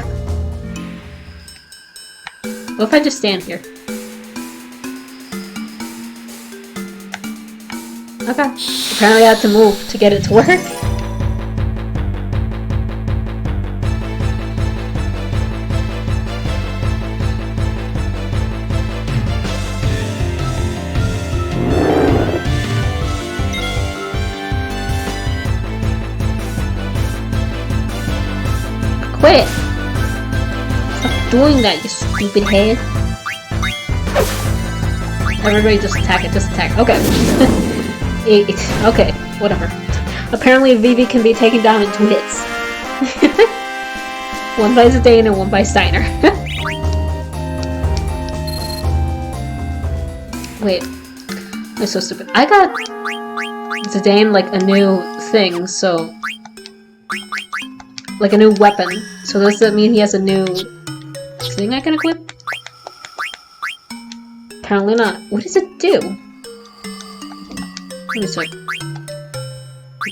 What if I just stand here? Okay. Apparently I had to move to get it to work. Quit! Stop doing that, you stupid head. Everybody just attack it, just attack. Okay. Okay, whatever. Apparently Vivi can be taken down in 2 hits. One by Zidane and one by Steiner. Wait. I'm so stupid. I got Zidane like a new thing, so... like a new weapon. So does that mean he has a new thing I can equip? Apparently not. What does it do? Let me check.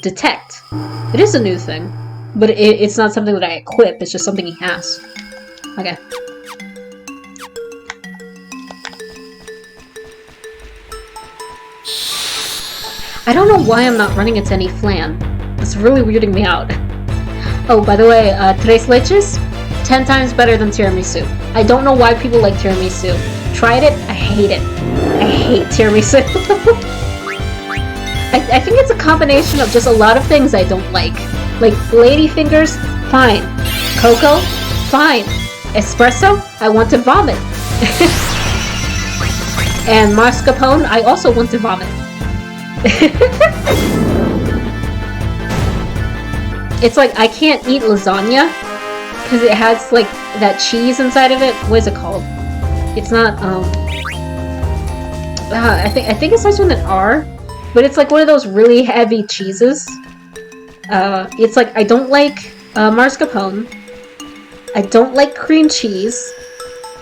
Detect. It is a new thing, but it's not something that I equip, it's just something he has. Okay. I don't know why I'm not running into any flan. It's really weirding me out. Oh, by the way, tres leches? 10 times better than tiramisu. I don't know why people like tiramisu. Tried it, I hate it. I hate tiramisu. I think it's a combination of just a lot of things I don't like. Like, ladyfingers, fine. Cocoa, fine. Espresso, I want to vomit. And mascarpone, I also want to vomit. It's like, I can't eat lasagna, because it has, like, that cheese inside of it. What is it called? It's not, I think it starts with an R. But it's like one of those really heavy cheeses. It's like, I don't like mascarpone. I don't like cream cheese.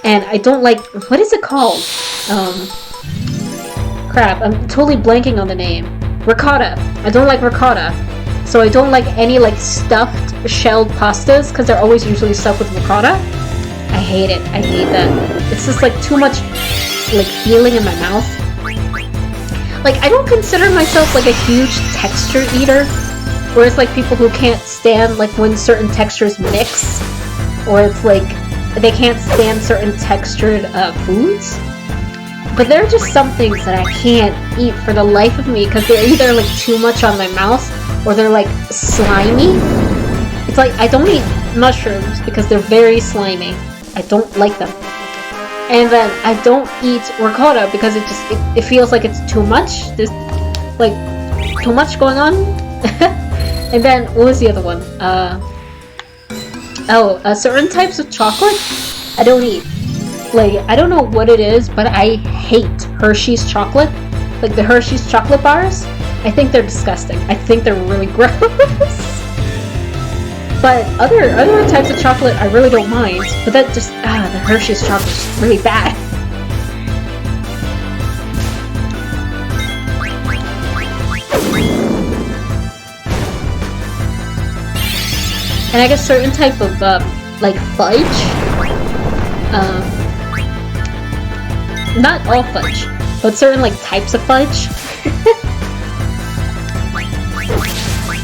And I don't like... what is it called? Crap, I'm totally blanking on the name. Ricotta. I don't like ricotta. So I don't like any like stuffed shelled pastas, because they're always usually stuffed with ricotta. I hate it. I hate that. It's just like too much like feeling in my mouth. Like, I don't consider myself like a huge texture eater, where it's like people who can't stand like when certain textures mix, or it's like they can't stand certain textured foods. But there are just some things that I can't eat for the life of me because they're either like too much on my mouth or they're like slimy. It's like I don't eat mushrooms because they're very slimy. I don't like them. And then I don't eat ricotta because it feels like it's too much. There's like too much going on. And then what was the other one? Certain types of chocolate I don't eat. Like, I don't know what it is, but I hate Hershey's chocolate. Like the Hershey's chocolate bars. I think they're disgusting. I think they're really gross. But other types of chocolate I really don't mind. But that just, the Hershey's chocolate is really bad. And I guess certain type of, like fudge. Not all fudge, but certain like types of fudge.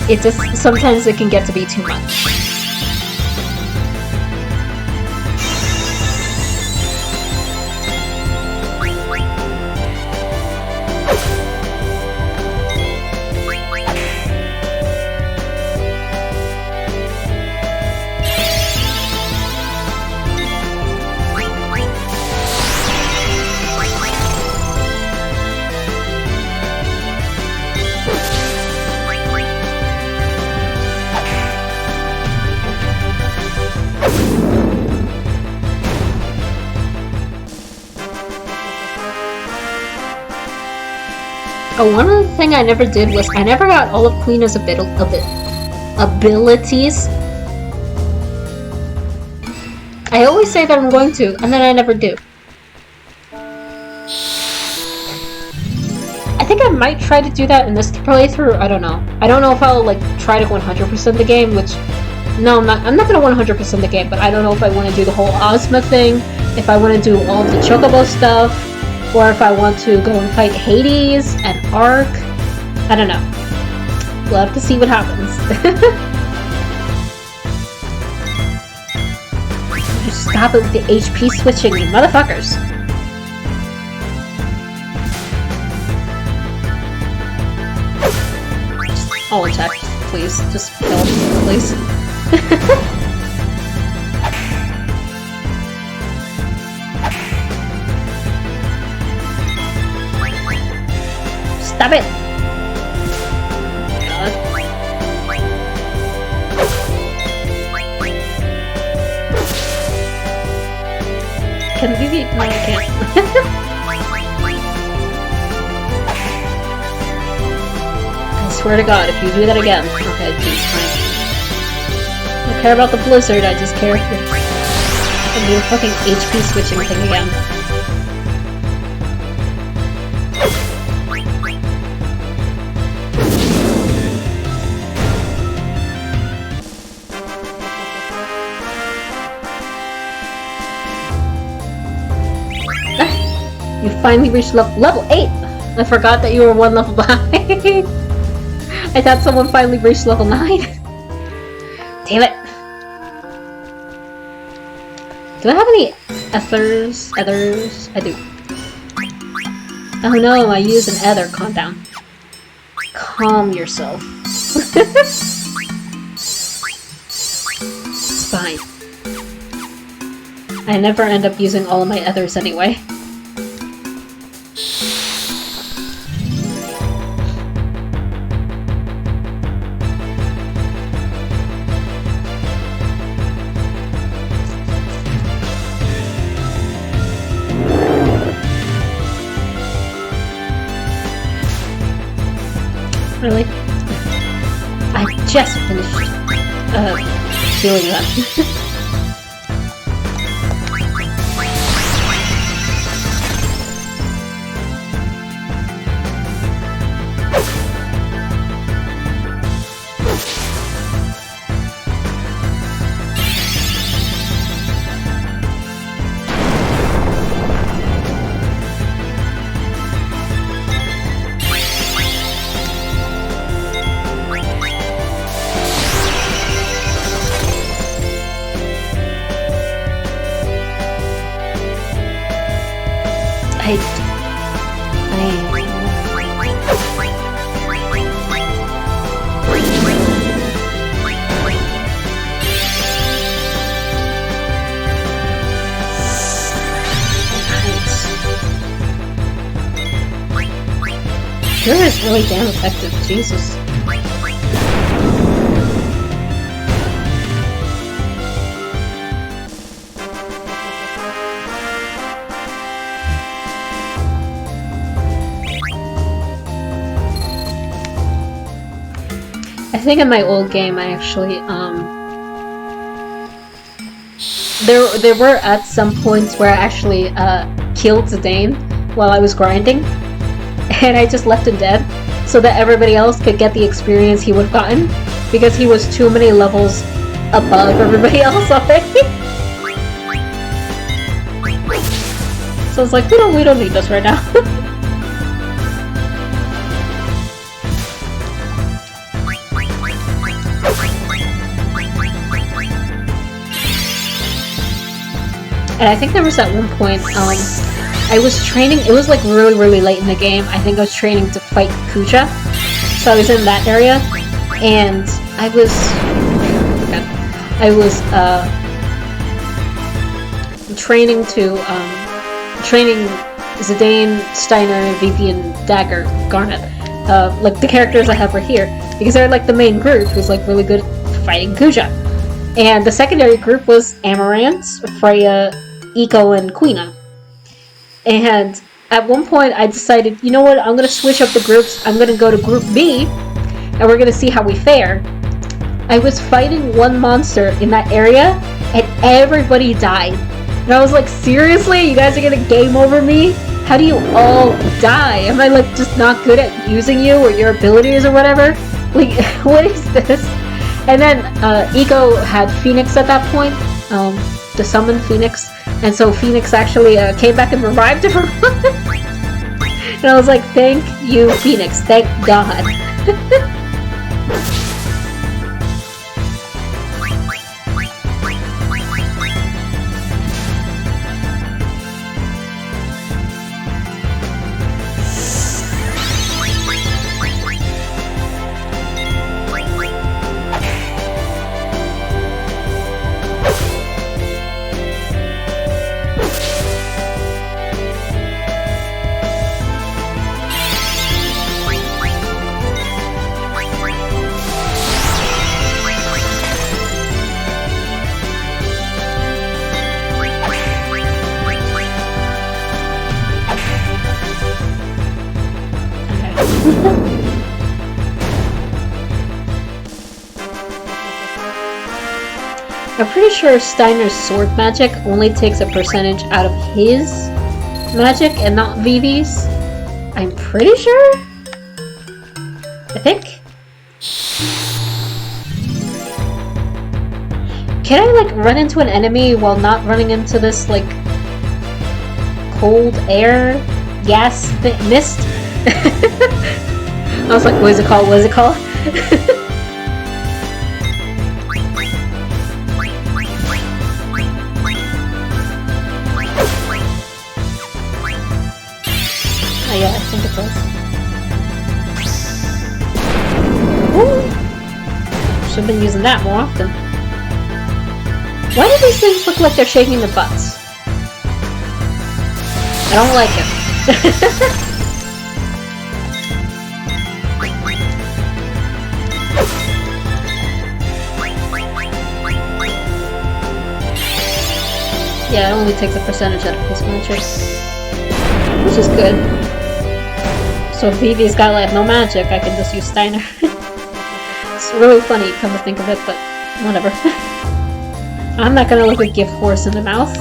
It just, sometimes it can get to be too much. Oh, one other thing I never did was I never got all of Queena's abilities. I always say that I'm going to, and then I never do. I think I might try to do that in this playthrough. I don't know. I don't know if I'll like try to 100% the game, which no, I'm not gonna 100% the game, but I don't know if I want to do the whole Ozma thing, if I want to do all of the Chocobo stuff, or if I want to go and fight Hades and Ark. I don't know. We'll have to see what happens. Just stop it with the HP switching, you motherfuckers! Just all attack, please. Just kill him, please. Stop it! God. Can we beat? No, I can't. I swear to God, if you do that again. Okay, geez, fine. I don't care about the blizzard, I just care for the fucking HP switching thing again. You finally reached level 8! I forgot that you were one level behind. I thought someone finally reached level 9. Damn it! Do I have any ethers? I do. Oh no, I used an ether. Calm down. Calm yourself. It's fine. I never end up using all of my ethers anyway. Really? I just finished doing that. Sure is really damn effective, Jesus. I think in my old game I actually, there were at some points where I actually, killed Zidane while I was grinding. And I just left him dead, so that everybody else could get the experience he would have gotten, because he was too many levels above everybody else already. So it's like, we don't need this right now. And I think there was at one point, I was training, it was like really late in the game. I think I was training to fight Kuja. So I was in that area, and I was training Zidane, Steiner, Vivian, Dagger, Garnet, like the characters I have right here, because they're like the main group who's like really good at fighting Kuja. And the secondary group was Amaranth, Freya, Eiko, and Quina. And at one point I decided, you know what, I'm gonna switch up the groups. I'm gonna go to Group B, and we're gonna see how we fare. I was fighting one monster in that area, and everybody died. And I was like, seriously? You guys are gonna game over me? How do you all die? Am I like just not good at using you or your abilities or whatever? Like, what is this? And then Eiko had Phoenix at that point, the summon Phoenix. And so Phoenix actually came back and revived everyone. And I was like, thank you, Phoenix. Thank God. I'm pretty sure Steiner's sword magic only takes a percentage out of his magic and not Vivi's. I'm pretty sure? I think? Can I like run into an enemy while not running into this like cold air gas mist? I was like, what is it called? What is it called? Oh yeah, I think it does. Ooh. Should've been using that more often. Why do these things look like they're shaking their butts? I don't like it. Yeah, it only takes a percentage out of his magic, which is good. So if Vivi's got like no magic, I can just use Steiner. It's really funny, come to think of it, but whatever. I'm not gonna look a gift horse in the mouth.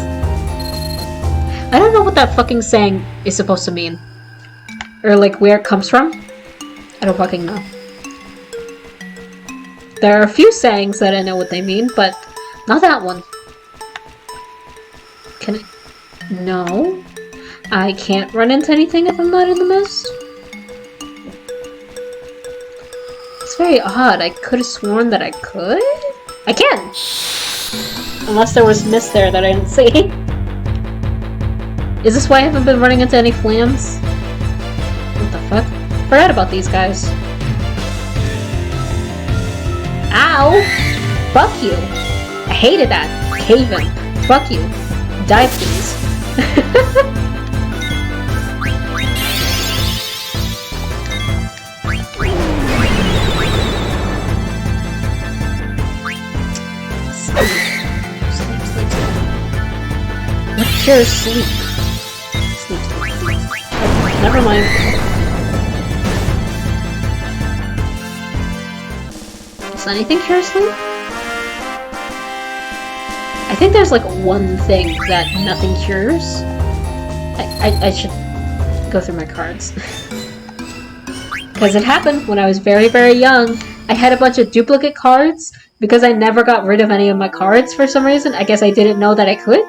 I don't know what that fucking saying is supposed to mean. Or like where it comes from. I don't fucking know. There are a few sayings that I know what they mean, but not that one. Can I? No. I can't run into anything if I'm not in the mist. It's very odd. I could have sworn that I could? I can! Unless there was mist there that I didn't see. Is this why I haven't been running into any flams? What the fuck? Forgot about these guys. Ow! Fuck you! I hated that. Haven. Fuck you. Die, please. What cures sleep? Sleep. Oh, never mind. Does anything cure sleep? I think there's like one thing that nothing cures. I should go through my cards. Because it happened when I was very, very young. I had a bunch of duplicate cards because I never got rid of any of my cards for some reason. I guess I didn't know that I could.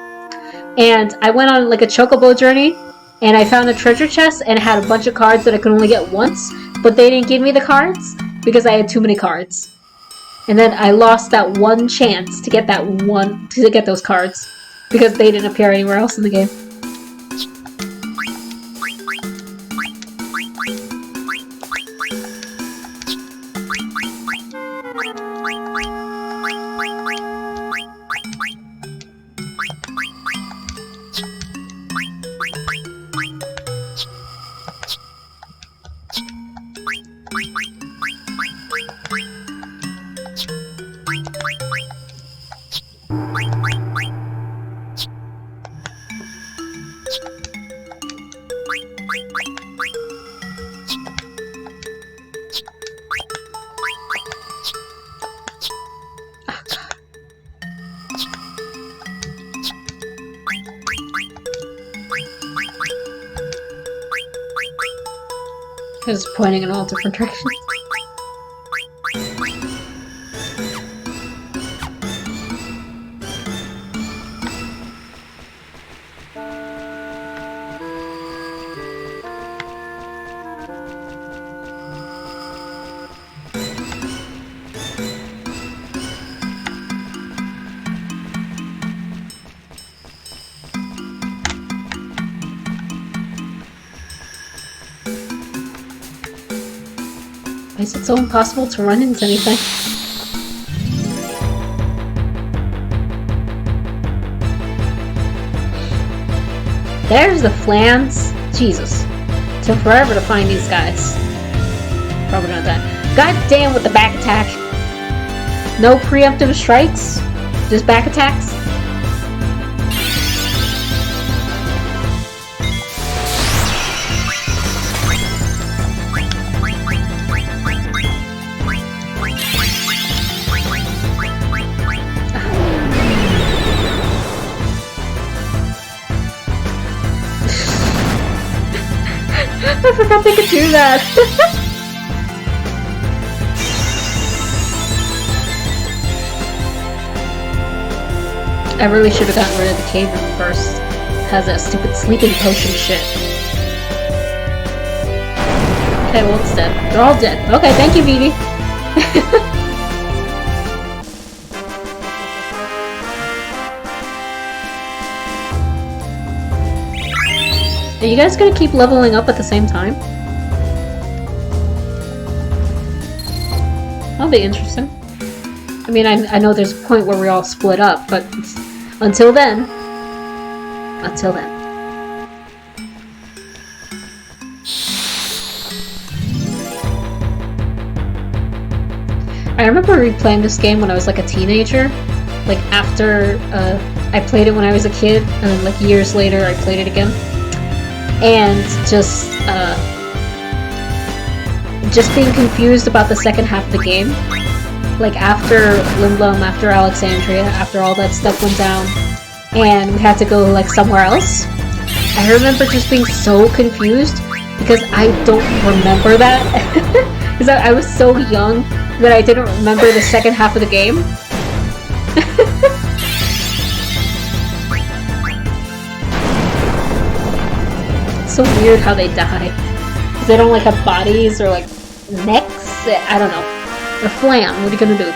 And I went on like a chocobo journey and I found a treasure chest and it had a bunch of cards that I could only get once, but they didn't give me the cards because I had too many cards. And then I lost that one chance to get those cards because they didn't appear anywhere else in the game. It's pointing in all different directions. Why is it so impossible to run into anything? There's the flans. Jesus. It took forever to find these guys. Probably not that. God damn with the back attack. No preemptive strikes. Just back attacks. I forgot they could do that! I really should have gotten rid of the cave first. Has that stupid sleeping potion shit. Okay, well it's dead. They're all dead. Okay, thank you, Vivi. Are you guys gonna keep leveling up at the same time? That'll be interesting. I mean, I know there's a point where we all split up, but until then... Until then. I remember replaying this game when I was like a teenager. Like after I played it when I was a kid, and then like years later I played it again. And just being confused about the second half of the game. Like after Lindblum, after Alexandria, after all that stuff went down, and we had to go like somewhere else. I remember just being so confused because I don't remember that. Because I was so young that I didn't remember the second half of the game. It's so weird how they die. Because they don't like have bodies or like necks. I don't know. They're flam. What are you gonna do?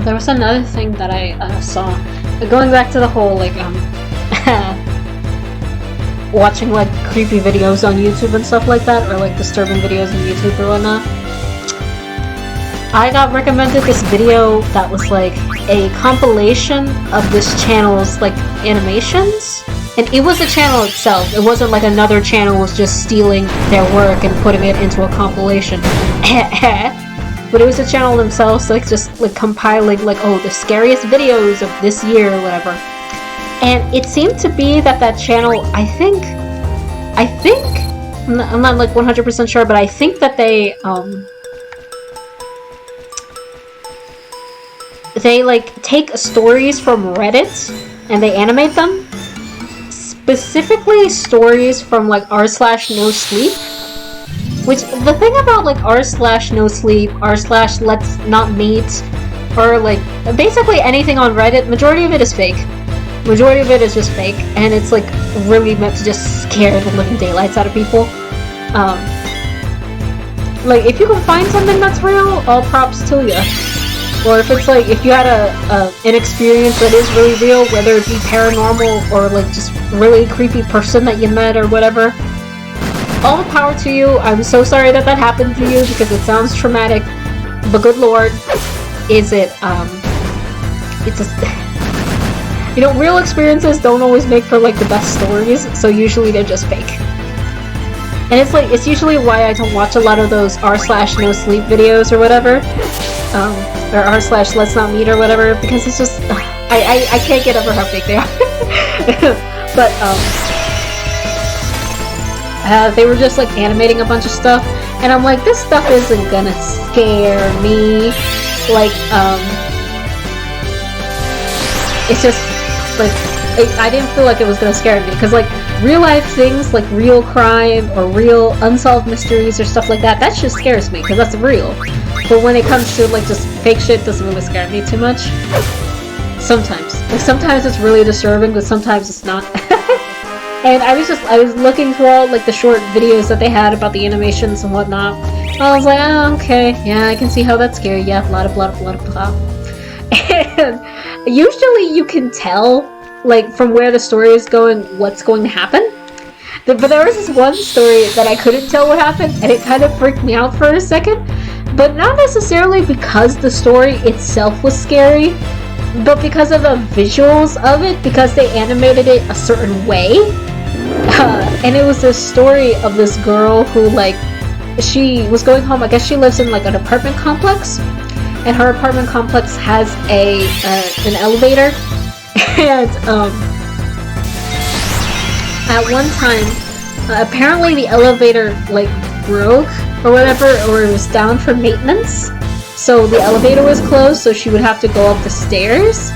there was another thing that I saw. Going back to the whole, like, watching, like, creepy videos on YouTube and stuff like that, or, like, disturbing videos on YouTube or whatnot. I got recommended this video that was, like, a compilation of this channel's, like, animations. And it was the channel itself. It wasn't like another channel was just stealing their work and putting it into a compilation. But it was the channel themselves, like, just, like, compiling, like, oh, the scariest videos of this year or whatever. And it seemed to be that that channel, I think, I'm not, like, 100% sure, but I think that they, like, take stories from Reddit and they animate them. Specifically stories from, like, r/NoSleep. Which, the thing about, like, r/NoSleep, r/Let's Not Meet, or, like, basically anything on Reddit, majority of it is fake. Majority of it is just fake, and it's, like, really meant to just scare the living daylights out of people. Like, if you can find something that's real, all props to you. Or if it's, like, if you had an experience that is really real, whether it be paranormal or, like, just really creepy person that you met or whatever, all the power to you. I'm so sorry that that happened to you because it sounds traumatic, but good lord, is it, it's just, you know, real experiences don't always make for, like, the best stories, so usually they're just fake. And it's, like, it's usually why I don't watch a lot of those r/NoSleep videos or whatever, or r/Let's Not Meet or whatever, because it's just, I can't get over how fake they are. But, they were just, like, animating a bunch of stuff, and I'm like, this stuff isn't gonna scare me. Like, it's just, like, I didn't feel like it was gonna scare me, because, like, real life things, like real crime, or real unsolved mysteries, or stuff like that, that just scares me, because that's real. But when it comes to, like, just fake shit, doesn't really scare me too much. Sometimes. Like, sometimes it's really disturbing, but sometimes it's not. And I was looking through all, like, the short videos that they had about the animations and whatnot. I was like, oh, okay, yeah, I can see how that's scary, yeah, blah, blah, blah, blah, blah. And usually you can tell, like, from where the story is going, what's going to happen. But there was this one story that I couldn't tell what happened, and it kind of freaked me out for a second. But not necessarily because the story itself was scary, but because of the visuals of it, because they animated it a certain way. And it was this story of this girl who, like, she was going home. I guess she lives in, like, an apartment complex, and her apartment complex has an elevator. And at one time, apparently the elevator, like, broke or whatever, or it was down for maintenance. So the elevator was closed, so she would have to go up the stairs.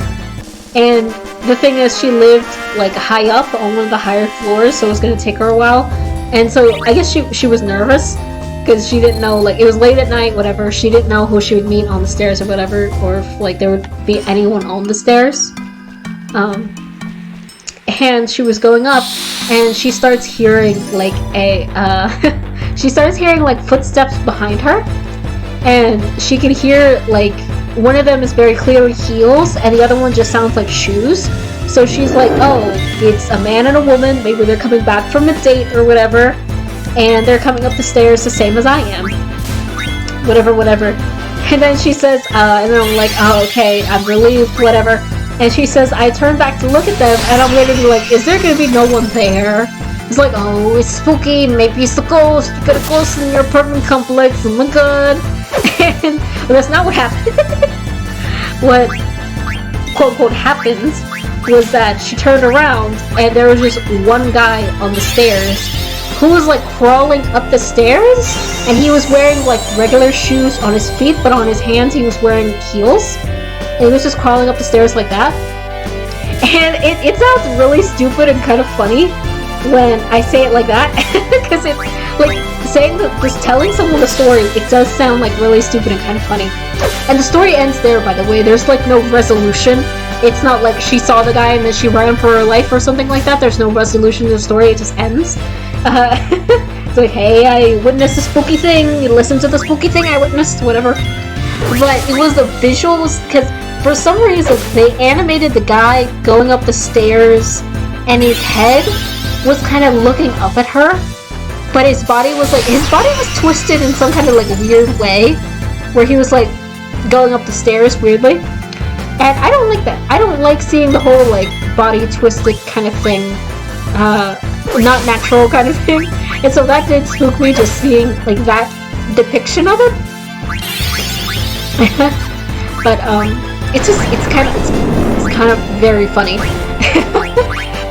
And the thing is, she lived, like, high up on one of the higher floors, so it was going to take her a while. And so I guess she was nervous, because she didn't know, like, it was late at night, whatever. She didn't know who she would meet on the stairs or whatever, or if, like, there would be anyone on the stairs. And she was going up, and she starts hearing, like, she starts hearing, like, footsteps behind her. And she can hear, like, one of them is very clearly heels, and the other one just sounds like shoes. So she's like, oh, it's a man and a woman, maybe they're coming back from a date or whatever, and they're coming up the stairs the same as I am. Whatever. And then she says, and then I'm like, oh, okay, I'm relieved, whatever. And she says, I turn back to look at them, and I'm literally like, is there gonna be no one there? It's like, oh, it's spooky, maybe it's a ghost, you got a ghost in your apartment complex, oh my god. And well, that's not what happened. What, quote-unquote, happened was that she turned around, and there was just one guy on the stairs who was, like, crawling up the stairs, and he was wearing, like, regular shoes on his feet, but on his hands he was wearing heels. And he was just crawling up the stairs like that. And it sounds really stupid and kind of funny when I say it like that, because it's, like, just telling someone the story, it does sound, like, really stupid and kind of funny. And the story ends there, by the way. There's, like, no resolution. It's not like she saw the guy and then she ran for her life or something like that. There's no resolution to the story, it just ends. It's like, hey, I witnessed a spooky thing, listen to the spooky thing I witnessed, whatever. But it was the visuals, because
for some reason, they animated the guy going up the stairs, and his head was kind of looking up at her, but his body was twisted in some kind of like weird way, where he was like going up the stairs weirdly. And I don't like that. I don't like seeing the whole like body twisted kind of thing, not natural kind of thing. And so that did spook me, just seeing like that depiction of it. But it's kind of very funny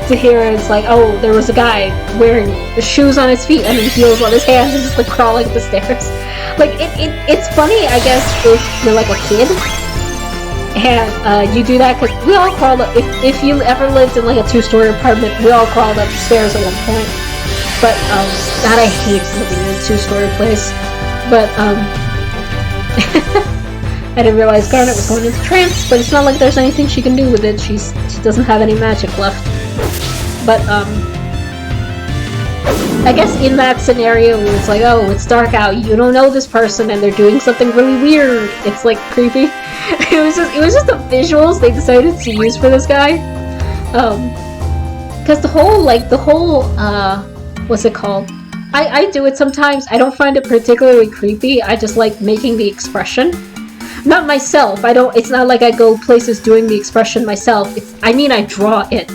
to hear. It's like, oh, there was a guy wearing the shoes on his feet and then heels on his hands and just like crawling up the stairs. Like it's funny, I guess, if you're like a kid and you do that, because we all crawled up. If you ever lived in like a 2-story apartment, we all crawled up the stairs at one point. But God, I hate living in a 2-story place. But I didn't realize Garnet was going into trance, but it's not like there's anything she can do with it. She doesn't have any magic left. But I guess in that scenario where it's like, oh, it's dark out, you don't know this person, and they're doing something really weird. It's like creepy. It was just the visuals they decided to use for this guy. Because the whole what's it called? I do it sometimes. I don't find it particularly creepy. I just like making the expression. Not myself. It's not like I go places doing the expression myself. I draw it.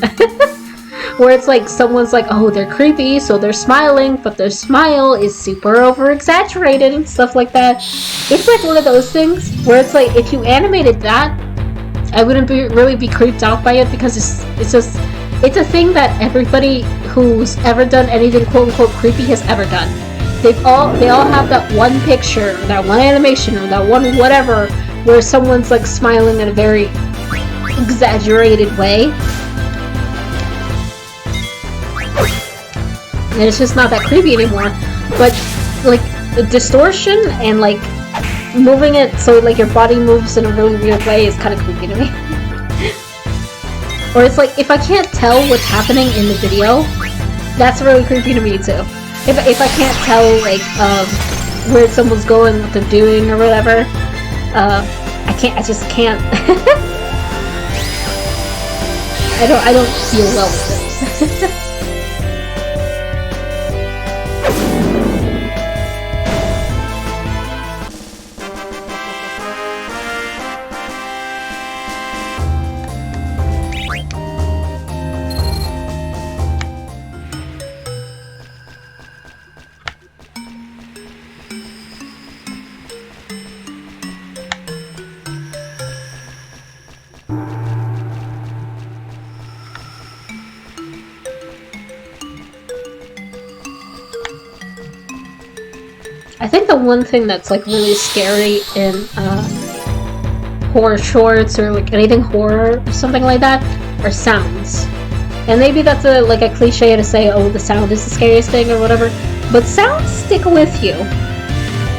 Where it's like someone's like, oh, they're creepy, so they're smiling, but their smile is super over-exaggerated and stuff like that. It's like one of those things where it's like, if you animated that, I wouldn't really be creeped out by it, because it's a thing that everybody who's ever done anything quote-unquote creepy has ever done. They all have that one picture, that one animation, or that one whatever, where someone's like smiling in a very exaggerated way. And it's just not that creepy anymore. But like the distortion and like moving it so like your body moves in a really weird way is kind of creepy to me. Or it's like, if I can't tell what's happening in the video, that's really creepy to me too. If I can't tell like where someone's going, what they're doing, or whatever, I just can't. I don't feel well with it. I think the one thing that's like really scary in horror shorts or like anything horror or something like that are sounds. And maybe that's a cliche to say, oh, the sound is the scariest thing or whatever, but sounds stick with you.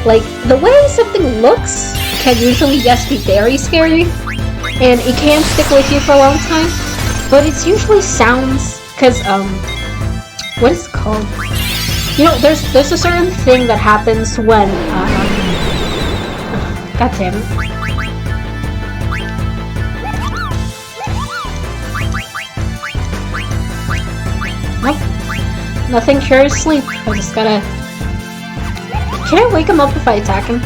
Like, the way something looks can usually, yes, be very scary, and it can stick with you for a long time, but it's usually sounds, because, what is it called? You know, there's a certain thing that happens when, God damn it. Nope. Nothing cures sleep. I just gotta... Can I wake him up if I attack him?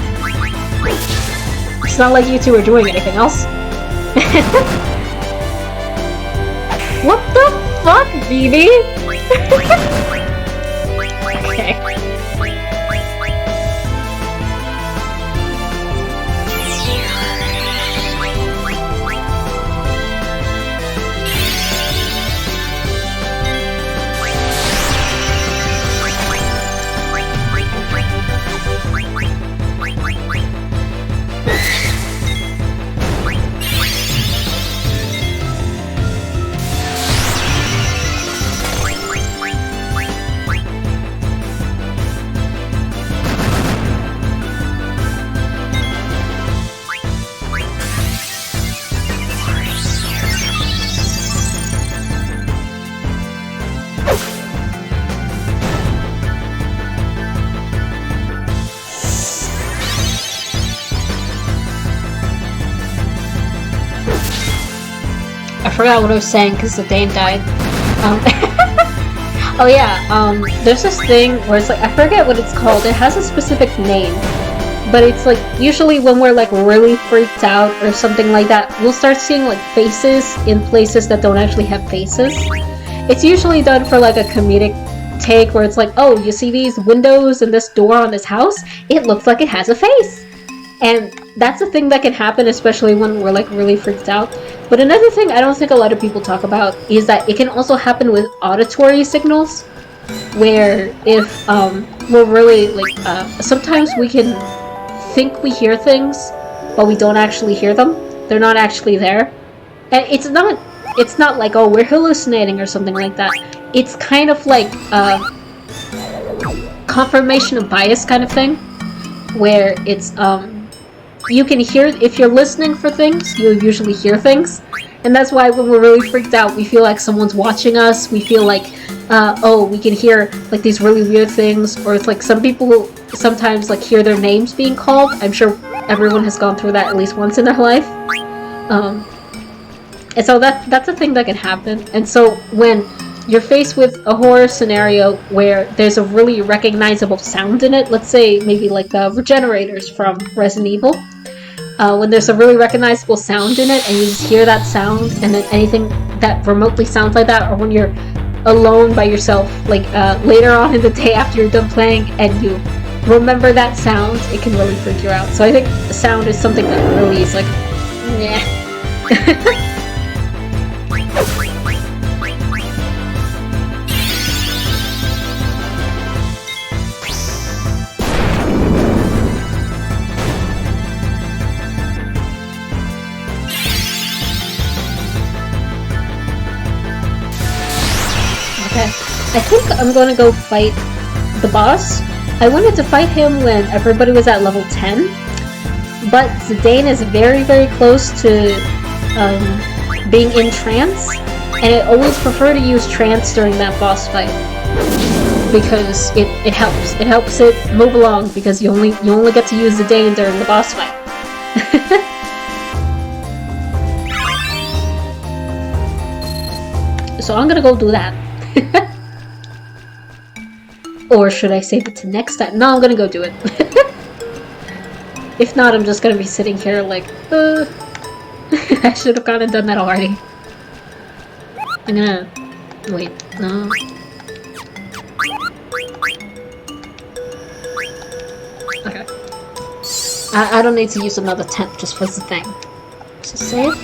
It's not like you two are doing anything else. What the fuck, BB? Okay. forgot what I was saying because the Dane died. Oh yeah, there's this thing where it's like, I forget what it's called, it has a specific name. But it's like, usually when we're like really freaked out or something like that, we'll start seeing like faces in places that don't actually have faces. It's usually done for like a comedic take where it's like, oh, you see these windows and this door on this house? It looks like it has a face! And that's a thing that can happen, especially when we're like really freaked out. But another thing I don't think a lot of people talk about is that it can also happen with auditory signals, where if we're really like sometimes we can think we hear things, but we don't actually hear them. They're not actually there, and it's not like, oh, we're hallucinating or something like that. It's kind of like confirmation of bias kind of thing, where it's you can hear, if you're listening for things, you'll usually hear things. And that's why when we're really freaked out, we feel like someone's watching us, we feel like, oh, we can hear like these really weird things, or it's like some people sometimes like hear their names being called. I'm sure everyone has gone through that at least once in their life. And so that's a thing that can happen. And so when you're faced with a horror scenario where there's a really recognizable sound in it, let's say maybe like the regenerators from Resident Evil, when there's a really recognizable sound in it and you just hear that sound, and then anything that remotely sounds like that, or when you're alone by yourself, like later on in the day after you're done playing and you remember that sound, it can really freak you out. So I think the sound is something that really is like, yeah. I think I'm gonna go fight the boss. I wanted to fight him when everybody was at level 10, but Zidane is very, very close to being in trance, and I always prefer to use trance during that boss fight because it helps. It helps it move along because you only get to use Zidane during the boss fight. So I'm gonna go do that. Or should I save it to next time? No, I'm gonna go do it. If not, I'm just gonna be sitting here like, I should have gone and done that already. I'm gonna... wait, no. Okay. I don't need to use another tent just for the thing. So save.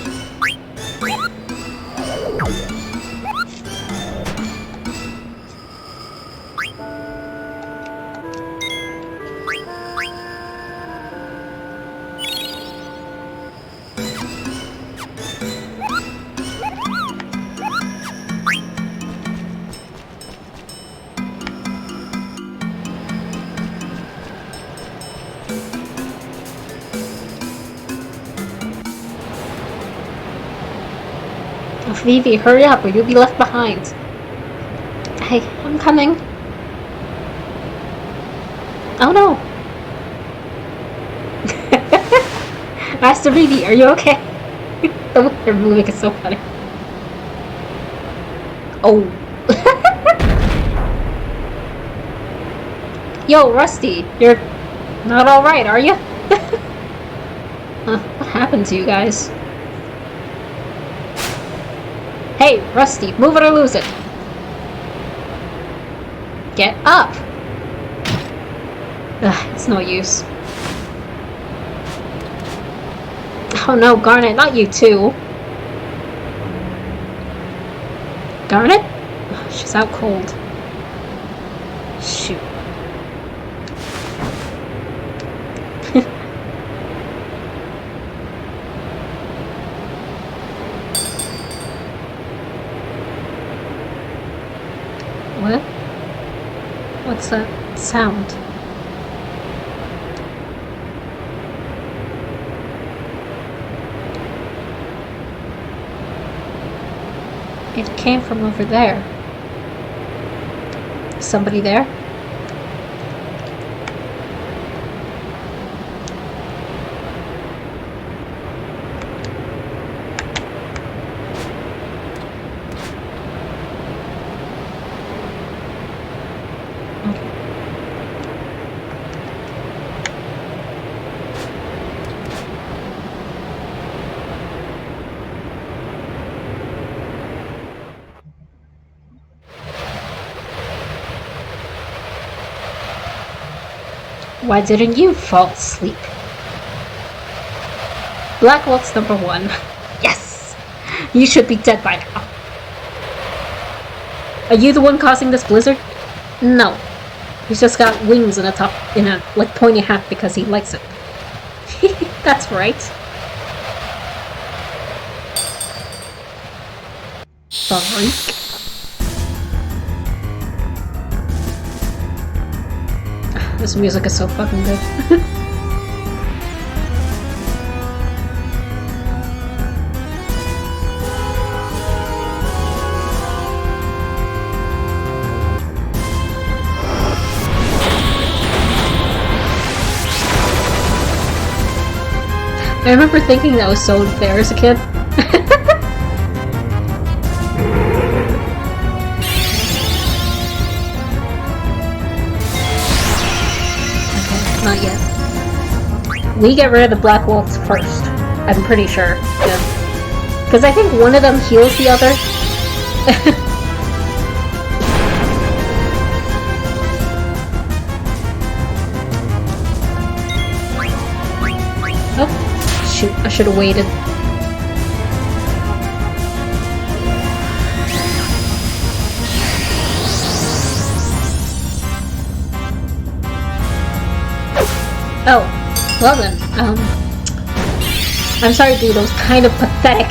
Vivi, hurry up or you'll be left behind. Hey, I'm coming. Oh no! Master Vivi, are you okay? The way you're moving is so funny. Oh. Yo, Rusty, you're not alright, are you? What happened to you guys? Hey, Rusty, move it or lose it. Get up! Ugh, it's no use. Oh no, Garnet, not you too. Garnet? Ugh, she's out cold. Shoot. What? What's that sound? It came from over there. Somebody there? Why didn't you fall asleep? Black Waltz number 1. Yes! You should be dead by now. Are you the one causing this blizzard? No. He's just got wings in a like pointy hat because he likes it. That's right. Freak. This music is so fucking good. I remember thinking that was so unfair as a kid. Okay, not yet. We get rid of the Black Waltz first. I'm pretty sure. Yeah. Because I think one of them heals the other. Oh. Shoot, I should have waited. Oh, well then, I'm sorry dude, that was kind of pathetic.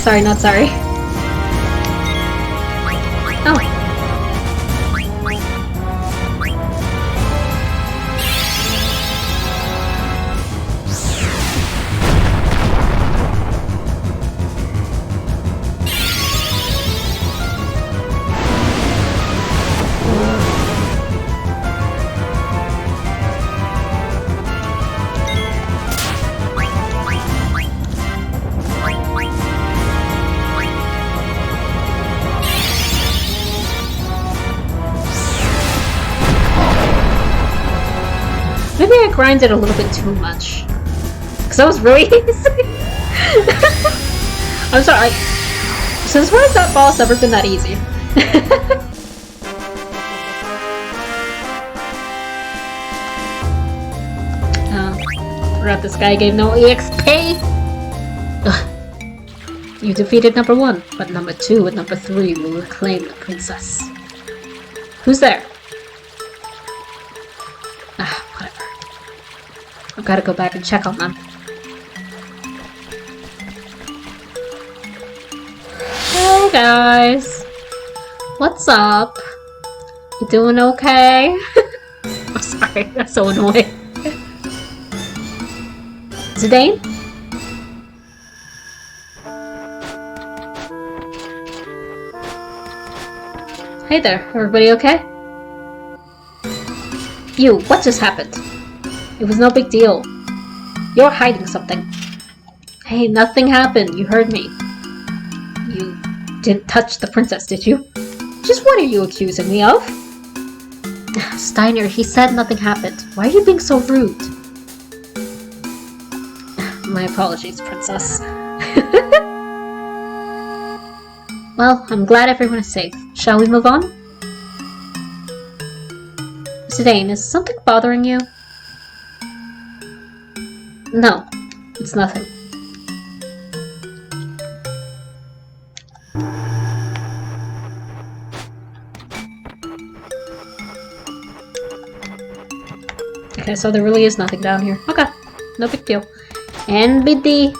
Sorry, not sorry. Oh. Maybe I grinded a little bit too much. Because that was really easy. I'm sorry. Since when has that boss ever been that easy? Forgot this guy gave no EXP! Ugh. You defeated number 1, but number 2 and number 3 will reclaim the princess. Who's there? Whatever. I've gotta go back and check on them. Hey guys! What's up? You doing okay? I'm sorry, that's so annoying. Zidane? Hey there, everybody okay? You, what just happened? It was no big deal. You're hiding something. Hey, nothing happened, you heard me. You didn't touch the princess, did you? Just what are you accusing me of? Steiner, he said nothing happened. Why are you being so rude? My apologies, princess. Well, I'm glad everyone is safe. Shall we move on? Zidane, is something bothering you? No, it's nothing. Okay, so there really is nothing down here. Okay, no big deal. NBD.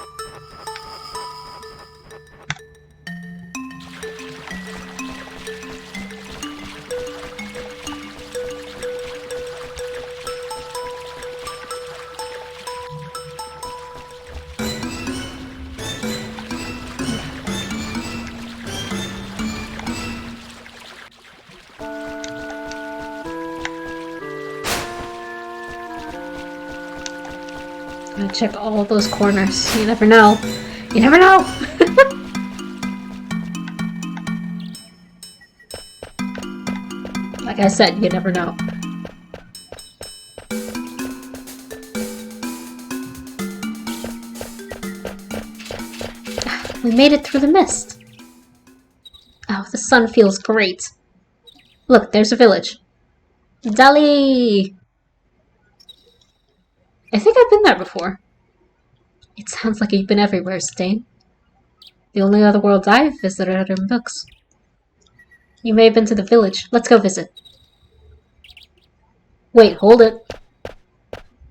I'm gonna check all those corners. You never know. You never know! Like I said, you never know. We made it through the mist. Oh, the sun feels great. Look, there's a village. Dali! I think I've been there before. It sounds like you've been everywhere, Stain. The only other worlds I've visited are in books. You may have been to the village. Let's go visit. Wait, hold it.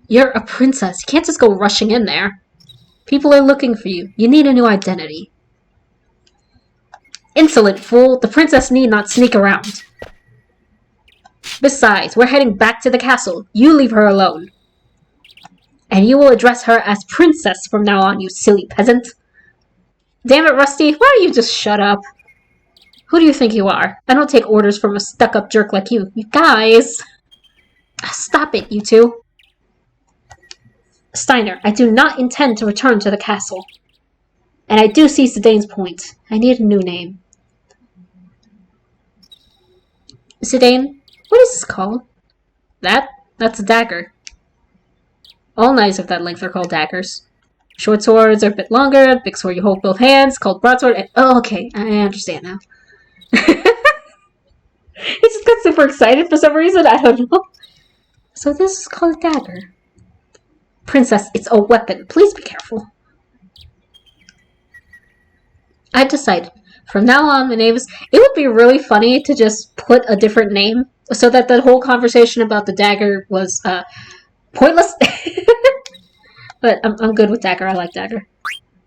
You're a princess. You can't just go rushing in there. People are looking for you. You need a new identity. Insolent fool! The princess need not sneak around. Besides, we're heading back to the castle. You leave her alone. And you will address her as princess from now on, you silly peasant. Damn it, Rusty, why don't you just shut up? Who do you think you are? I don't take orders from a stuck-up jerk like you. You guys! Stop it, you two. Steiner, I do not intend to return to the castle. And I do see Zidane's point. I need a new name. Zidane, what is this called? That's a dagger. All knives of that length are called daggers. Short swords are a bit longer, big sword you hold both hands, called broadsword, and oh, okay, I understand now. He just got super excited for some reason, I don't know. So this is called a dagger. Princess, it's a weapon. Please be careful. I decided. From now on, my name is... It would be really funny to just put a different name so that the whole conversation about the dagger was pointless. But I'm good with dagger. I like dagger.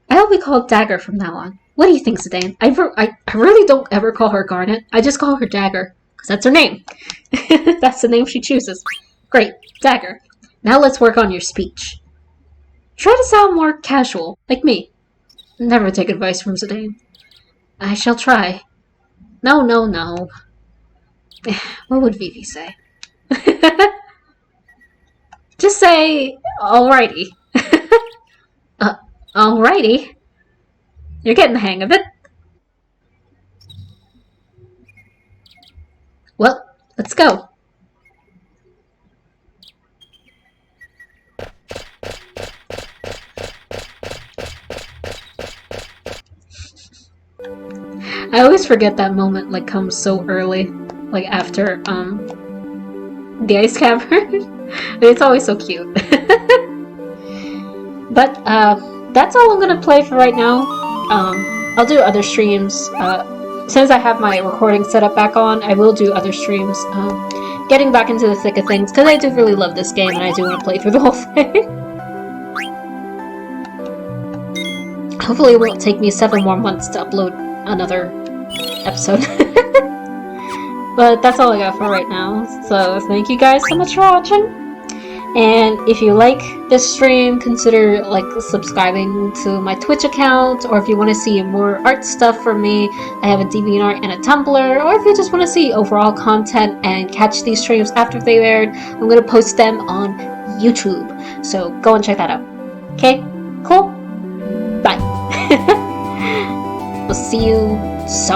I'll be called Dagger from now on. What do you think, Zidane? I really don't ever call her Garnet. I just call her Dagger. Because that's her name. That's the name she chooses. Great. Dagger. Now let's work on your speech. Try to sound more casual, like me. Never take advice from Zidane. I shall try. No. What would Vivi say? Just say, alrighty. Alrighty. You're getting the hang of it. Well, let's go. I always forget that moment like comes so early, like after the ice cavern. It's always so cute. But that's all I'm gonna play for right now. I'll do other streams. Since I have my recording set up back on, I will do other streams. Getting back into the thick of things because I do really love this game and I do want to play through the whole thing. Hopefully it won't take me 7 more months to upload another episode. But that's all I got for right now. So thank you guys so much for watching. And if you like this stream, consider like subscribing to my Twitch account, or if you want to see more art stuff from me, I have a DeviantArt and a Tumblr, or if you just want to see overall content and catch these streams after they aired, I'm going to post them on YouTube. So go and check that out. Okay? Cool? Bye. We'll see you so